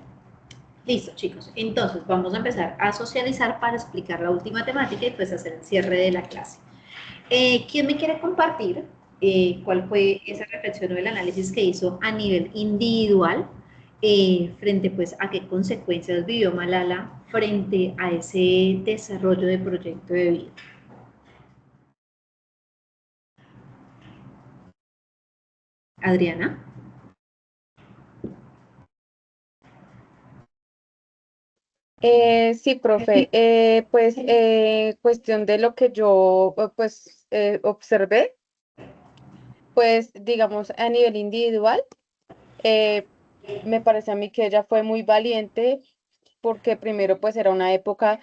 Listo, chicos, entonces vamos a empezar a socializar para explicar la última temática y pues hacer el cierre de la clase. ¿Quién me quiere compartir cuál fue esa reflexión o el análisis que hizo a nivel individual frente pues a qué consecuencias vivió Malala frente a ese desarrollo de proyecto de vida? Adriana. Sí, profe. Pues cuestión de lo que yo pues observé, pues digamos a nivel individual, me parece a mí que ella fue muy valiente porque primero pues era una época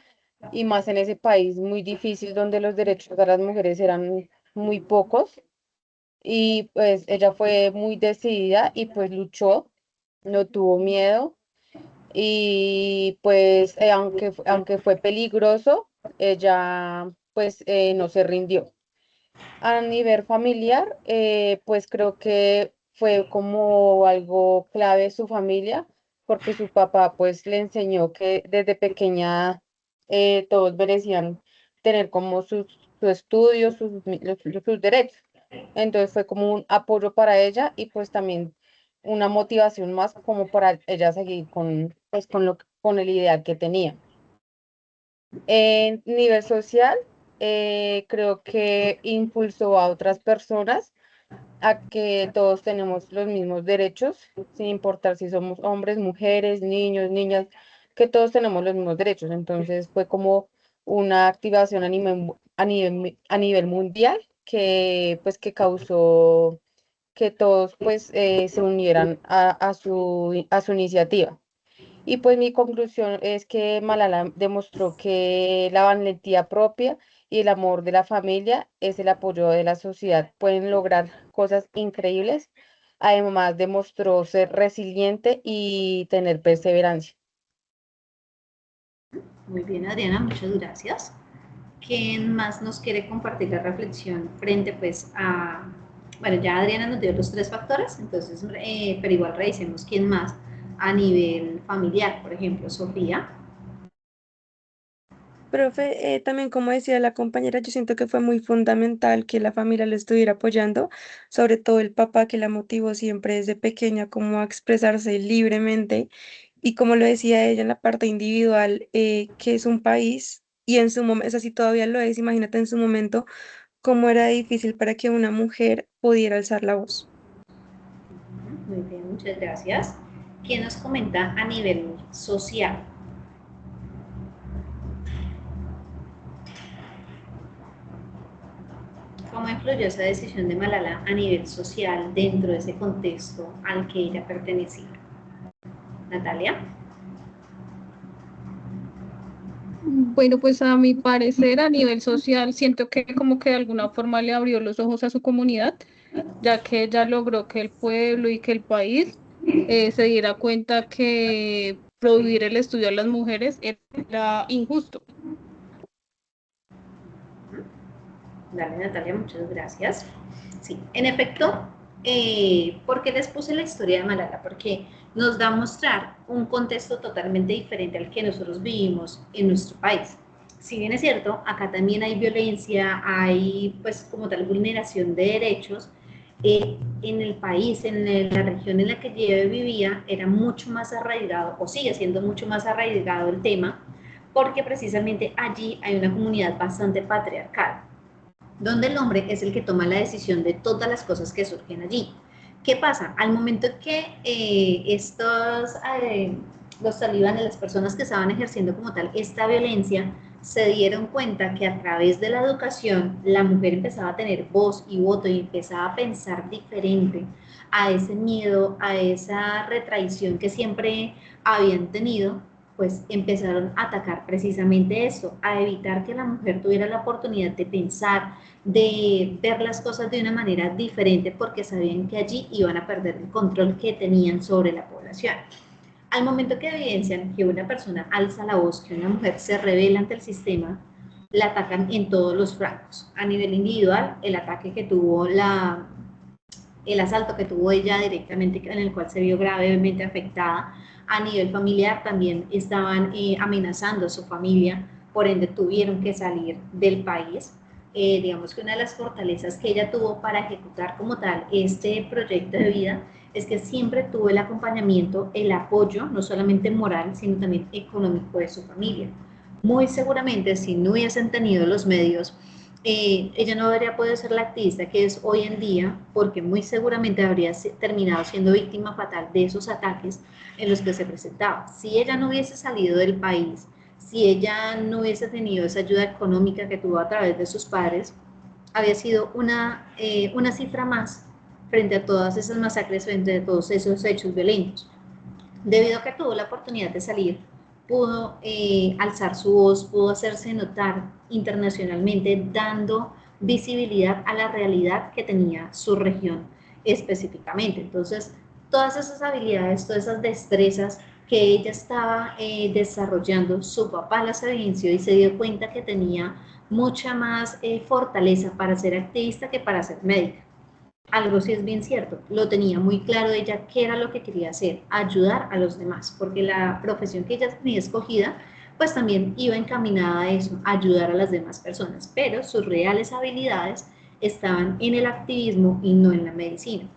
y más en ese país muy difícil donde los derechos de las mujeres eran muy pocos y pues ella fue muy decidida y pues luchó, no tuvo miedo y pues aunque fue peligroso, ella pues no se rindió. A nivel familiar, pues creo que fue como algo clave su familia, porque su papá pues le enseñó que desde pequeña todos merecían tener como su estudio, sus derechos. Entonces fue como un apoyo para ella y pues también una motivación más como para ella seguir con, pues, con el ideal que tenía. En nivel social, creo que impulsó a otras personas a que todos tenemos los mismos derechos, sin importar si somos hombres, mujeres, niños, niñas, que todos tenemos los mismos derechos. Entonces fue como una activación a nivel mundial que pues que causó que todos pues se unieran a su iniciativa. Y pues mi conclusión es que Malala demostró que la valentía propia y el amor de la familia es el apoyo de la sociedad. Pueden lograr cosas increíbles. Además, demostró ser resiliente y tener perseverancia. Muy bien, Adriana, muchas gracias. ¿Quién más nos quiere compartir la reflexión frente pues a... Bueno, ya Adriana nos dio los 3 factores, entonces, pero igual revisemos quién más a nivel familiar, por ejemplo, Sofía. Profe, también como decía la compañera, yo siento que fue muy fundamental que la familia le estuviera apoyando, sobre todo el papá que la motivó siempre desde pequeña como a expresarse libremente y como lo decía ella en la parte individual, que es un país y en su momento, eso sí todavía lo es, imagínate en su momento cómo era difícil para que una mujer pudiera alzar la voz. Muy bien, muchas gracias. ¿Quién nos comenta a nivel social? ¿Cómo influyó esa decisión de Malala a nivel social dentro de ese contexto al que ella pertenecía? Natalia. Bueno, pues a mi parecer, a nivel social, siento que como que de alguna forma le abrió los ojos a su comunidad, ya que ella logró que el pueblo y que el país se diera cuenta que prohibir el estudio a las mujeres era injusto. Dale, Natalia, muchas gracias. Sí, en efecto, ¿por qué les puse la historia de Malala? Porque nos da a mostrar un contexto totalmente diferente al que nosotros vivimos en nuestro país. Si bien es cierto, acá también hay violencia, hay pues como tal vulneración de derechos, en el país, la región en la que yo vivía, era mucho más arraigado, o sigue siendo mucho más arraigado el tema, porque precisamente allí hay una comunidad bastante patriarcal donde el hombre es el que toma la decisión de todas las cosas que surgen allí. ¿Qué pasa? Al momento que los talibanes, las personas que estaban ejerciendo como tal esta violencia, se dieron cuenta que a través de la educación la mujer empezaba a tener voz y voto y empezaba a pensar diferente a ese miedo, a esa retraición que siempre habían tenido, pues empezaron a atacar precisamente esto, a evitar que la mujer tuviera la oportunidad de pensar, de ver las cosas de una manera diferente, porque sabían que allí iban a perder el control que tenían sobre la población. Al momento que evidencian que una persona alza la voz, que una mujer se rebela ante el sistema, la atacan en todos los francos. A nivel individual, el ataque que tuvo el asalto que tuvo ella directamente, en el cual se vio gravemente afectada. A nivel familiar también estaban amenazando a su familia, por ende tuvieron que salir del país. Digamos que una de las fortalezas que ella tuvo para ejecutar como tal este proyecto de vida es que siempre tuvo el acompañamiento, el apoyo, no solamente moral, sino también económico de su familia. Muy seguramente, si no hubiesen tenido los medios, ella no habría podido ser la activista que es hoy en día, porque muy seguramente habría terminado siendo víctima fatal de esos ataques en los que se presentaba. Si ella no hubiese salido del país, si ella no hubiese tenido esa ayuda económica que tuvo a través de sus padres, había sido una cifra más frente a todas esas masacres, frente a todos esos hechos violentos. Debido a que tuvo la oportunidad de salir, pudo alzar su voz, pudo hacerse notar internacionalmente, dando visibilidad a la realidad que tenía su región específicamente. Entonces, todas esas habilidades, todas esas destrezas que ella estaba desarrollando, su papá las evidenció y se dio cuenta que tenía mucha más fortaleza para ser activista que para ser médica. Algo sí es bien cierto, lo tenía muy claro ella qué era lo que quería hacer, ayudar a los demás, porque la profesión que ella tenía escogida, pues también iba encaminada a eso, a ayudar a las demás personas, pero sus reales habilidades estaban en el activismo y no en la medicina.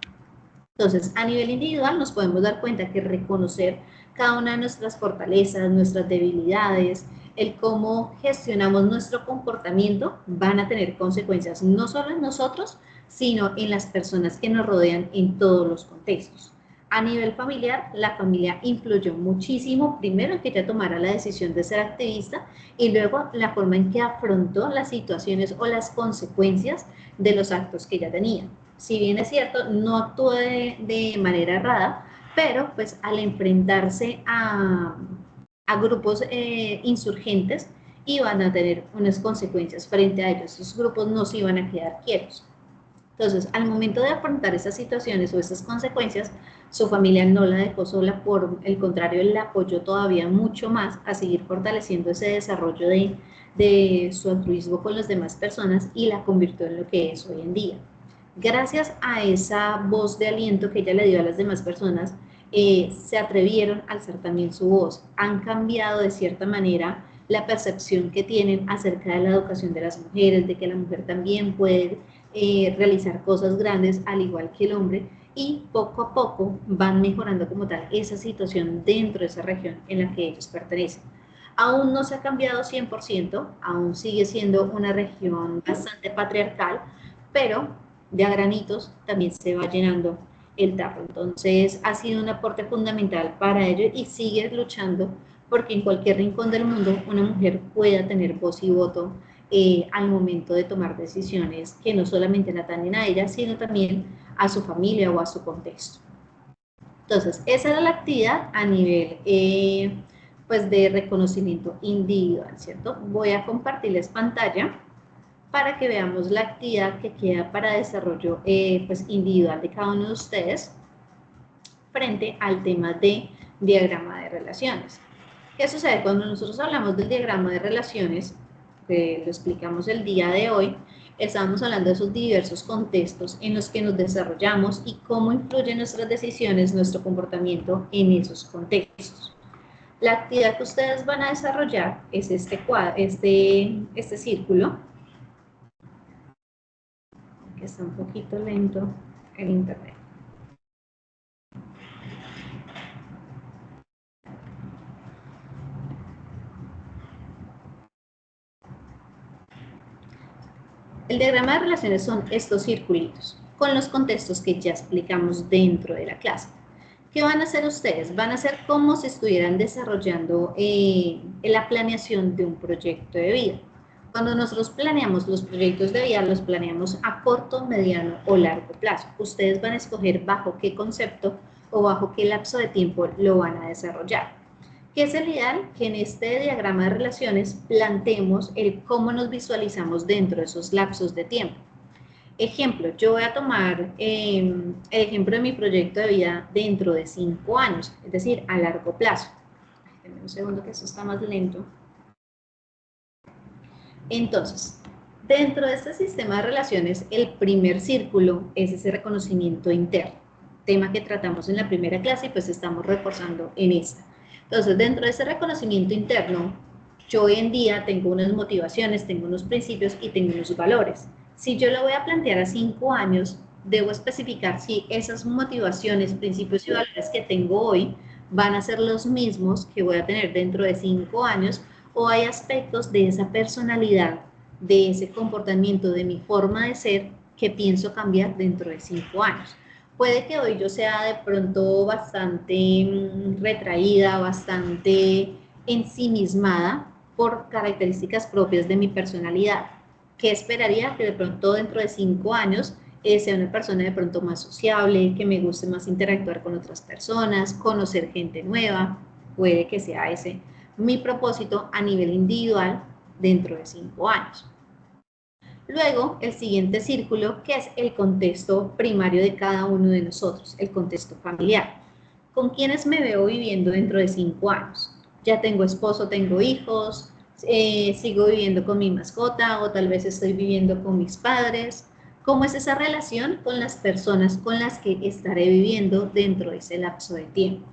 Entonces, a nivel individual nos podemos dar cuenta que reconocer cada una de nuestras fortalezas, nuestras debilidades, el cómo gestionamos nuestro comportamiento van a tener consecuencias no solo en nosotros, sino en las personas que nos rodean en todos los contextos. A nivel familiar, la familia influyó muchísimo, primero en que ella tomara la decisión de ser activista y luego la forma en que afrontó las situaciones o las consecuencias de los actos que ella tenía. Si bien es cierto, no actuó de manera errada, pero pues al enfrentarse a grupos insurgentes iban a tener unas consecuencias frente a ellos. Esos grupos no se iban a quedar quietos. Entonces, al momento de afrontar esas situaciones o esas consecuencias, su familia no la dejó sola, por el contrario, la apoyó todavía mucho más a seguir fortaleciendo ese desarrollo de su altruismo con las demás personas y la convirtió en lo que es hoy en día. Gracias a esa voz de aliento que ella le dio a las demás personas, se atrevieron a alzar también su voz. Han cambiado de cierta manera la percepción que tienen acerca de la educación de las mujeres, de que la mujer también puede realizar cosas grandes al igual que el hombre, y poco a poco van mejorando como tal esa situación dentro de esa región en la que ellos pertenecen. Aún no se ha cambiado 100%, aún sigue siendo una región bastante patriarcal, pero de a granitos también se va llenando el tarro. Entonces ha sido un aporte fundamental para ellos y sigue luchando porque en cualquier rincón del mundo una mujer pueda tener voz y voto al momento de tomar decisiones que no solamente la atañen a ella, sino también a su familia o a su contexto. Entonces, esa era la actividad a nivel pues de reconocimiento individual, ¿cierto? Voy a compartirles pantalla para que veamos la actividad que queda para desarrollo pues individual de cada uno de ustedes frente al tema de diagrama de relaciones. ¿Qué sucede? Cuando nosotros hablamos del diagrama de relaciones, que lo explicamos el día de hoy, estamos hablando de esos diversos contextos en los que nos desarrollamos y cómo influyen nuestras decisiones, nuestro comportamiento en esos contextos. La actividad que ustedes van a desarrollar es este círculo, que está un poquito lento el internet. El diagrama de relaciones son estos circulitos con los contextos que ya explicamos dentro de la clase. ¿Qué van a hacer ustedes? Van a hacer como si estuvieran desarrollando la planeación de un proyecto de vida. Cuando nosotros planeamos los proyectos de vida, los planeamos a corto, mediano o largo plazo. Ustedes van a escoger bajo qué concepto o bajo qué lapso de tiempo lo van a desarrollar. ¿Qué es el ideal? Que en este diagrama de relaciones planteemos el cómo nos visualizamos dentro de esos lapsos de tiempo. Ejemplo, yo voy a tomar el ejemplo de mi proyecto de vida dentro de 5 años, es decir, a largo plazo. Denme un segundo que eso está más lento. Entonces, dentro de este sistema de relaciones, el primer círculo es ese reconocimiento interno, tema que tratamos en la primera clase y pues estamos reforzando en esta. Entonces, dentro de ese reconocimiento interno, yo hoy en día tengo unas motivaciones, tengo unos principios y tengo unos valores. Si yo lo voy a plantear a 5 años, debo especificar si esas motivaciones, principios y valores que tengo hoy van a ser los mismos que voy a tener dentro de 5 años, o hay aspectos de esa personalidad, de ese comportamiento, de mi forma de ser que pienso cambiar dentro de 5 años. Puede que hoy yo sea de pronto bastante retraída, bastante ensimismada por características propias de mi personalidad. ¿Qué esperaría? Que de pronto dentro de 5 años sea una persona de pronto más sociable, que me guste más interactuar con otras personas, conocer gente nueva. Puede que sea ese mi propósito a nivel individual dentro de 5 años. Luego, el siguiente círculo, que es el contexto primario de cada uno de nosotros, el contexto familiar. ¿Con quiénes me veo viviendo dentro de 5 años? Ya tengo esposo, tengo hijos, sigo viviendo con mi mascota o tal vez estoy viviendo con mis padres. ¿Cómo es esa relación con las personas con las que estaré viviendo dentro de ese lapso de tiempo?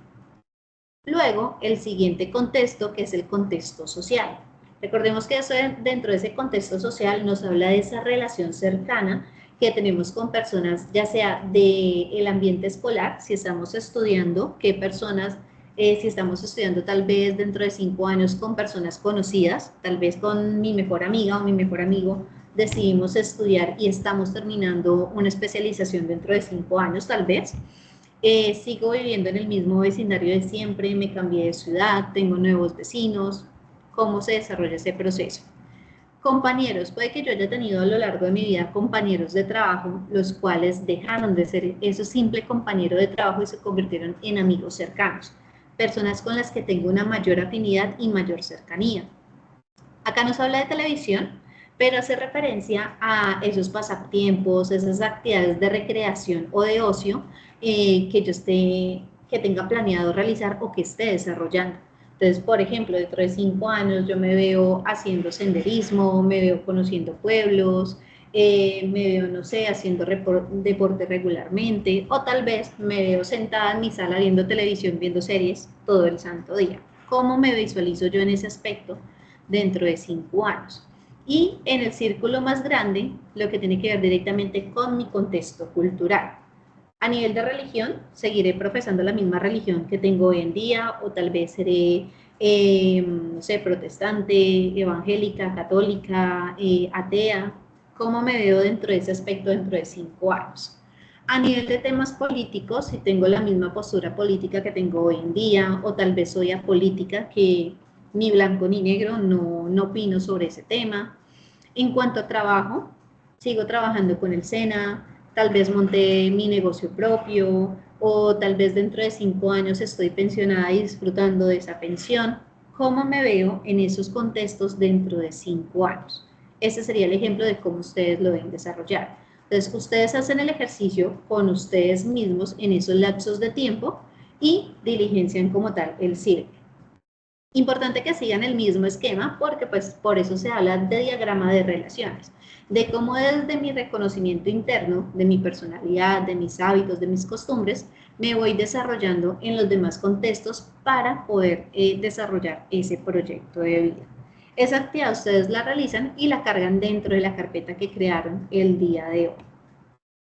Luego, el siguiente contexto, que es el contexto social. Recordemos que eso dentro de ese contexto social nos habla de esa relación cercana que tenemos con personas, ya sea del ambiente escolar, si estamos estudiando, qué personas, si estamos estudiando tal vez dentro de 5 años con personas conocidas, tal vez con mi mejor amiga o mi mejor amigo, decidimos estudiar y estamos terminando una especialización dentro de 5 años tal vez. Sigo viviendo en el mismo vecindario de siempre, me cambié de ciudad, tengo nuevos vecinos. ¿Cómo se desarrolla ese proceso? Compañeros, puede que yo haya tenido a lo largo de mi vida compañeros de trabajo, los cuales dejaron de ser ese simple compañero de trabajo y se convirtieron en amigos cercanos, personas con las que tengo una mayor afinidad y mayor cercanía. Acá nos habla de televisión, pero hace referencia a esos pasatiempos, esas actividades de recreación o de ocio que tenga planeado realizar o que esté desarrollando. Entonces, por ejemplo, dentro de 5 años yo me veo haciendo senderismo, me veo conociendo pueblos, me veo, no sé, haciendo deporte regularmente, o tal vez me veo sentada en mi sala viendo televisión, viendo series todo el santo día. ¿Cómo me visualizo yo en ese aspecto dentro de 5 años? Y en el círculo más grande, lo que tiene que ver directamente con mi contexto cultural. A nivel de religión, seguiré profesando la misma religión que tengo hoy en día, o tal vez seré, no sé, protestante, evangélica, católica, atea. ¿Cómo me veo dentro de ese aspecto dentro de 5 años? A nivel de temas políticos, si tengo la misma postura política que tengo hoy en día, o tal vez soy apolítica, que ni blanco ni negro, no opino sobre ese tema. En cuanto a trabajo, sigo trabajando con el SENA, tal vez monté mi negocio propio, o tal vez dentro de 5 años estoy pensionada y disfrutando de esa pensión. ¿Cómo me veo en esos contextos dentro de 5 años? Ese sería el ejemplo de cómo ustedes lo deben desarrollar. Entonces, ustedes hacen el ejercicio con ustedes mismos en esos lapsos de tiempo y diligencian como tal el círculo. Importante que sigan el mismo esquema porque pues por eso se habla de diagrama de relaciones, de cómo desde mi reconocimiento interno, de mi personalidad, de mis hábitos, de mis costumbres, me voy desarrollando en los demás contextos para poder desarrollar ese proyecto de vida. Esa actividad ustedes la realizan y la cargan dentro de la carpeta que crearon el día de hoy.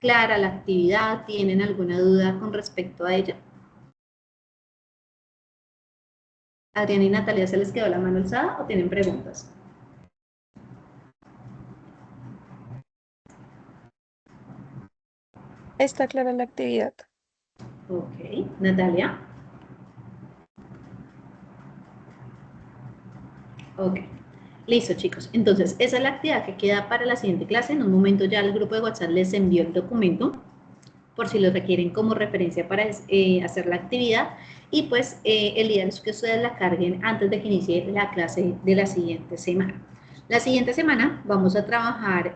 ¿Clara la actividad? ¿Tienen alguna duda con respecto a ella? Adriana y Natalia, ¿se les quedó la mano alzada o tienen preguntas? Está clara la actividad. Ok, Natalia. Ok, listo chicos. Entonces, esa es la actividad que queda para la siguiente clase. En un momento ya el grupo de WhatsApp les envió el documento por si lo requieren como referencia para hacer la actividad, y pues el día es que ustedes la carguen antes de que inicie la clase de la siguiente semana. La siguiente semana vamos a trabajar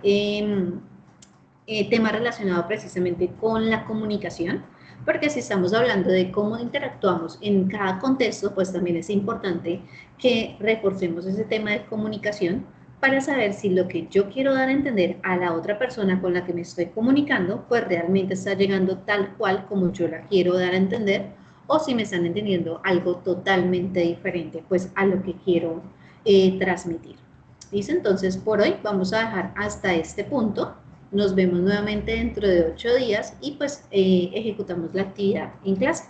temas relacionados precisamente con la comunicación, porque si estamos hablando de cómo interactuamos en cada contexto, pues también es importante que reforcemos ese tema de comunicación para saber si lo que yo quiero dar a entender a la otra persona con la que me estoy comunicando, pues realmente está llegando tal cual como yo la quiero dar a entender, o si me están entendiendo algo totalmente diferente, pues a lo que quiero transmitir. ¿Listo? Entonces, por hoy vamos a dejar hasta este punto. Nos vemos nuevamente dentro de 8 días y pues ejecutamos la actividad en clase.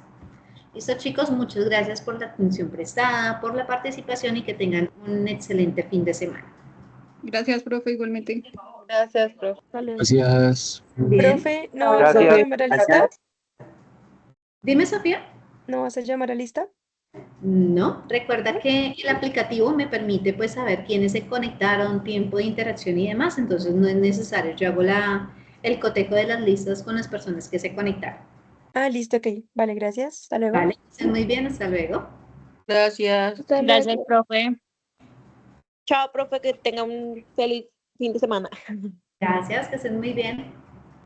Listo, chicos, muchas gracias por la atención prestada, por la participación y que tengan un excelente fin de semana. Gracias, profe, igualmente. Gracias, profe. Gracias. Bien. Profe, ¿no vas a Gracias. llamar a lista? Dime, Sofía. ¿No vas a llamar a lista? No, recuerda que el aplicativo me permite pues saber quiénes se conectaron, tiempo de interacción y demás, entonces no es necesario, yo hago el cotejo de las listas con las personas que se conectaron. Ah, listo, ok. Vale, gracias. Hasta luego. Vale, estén muy bien, hasta luego. Gracias. Hasta Gracias, luego. profe. Chao, profe, que tenga un feliz fin de semana. Gracias, que estén muy bien.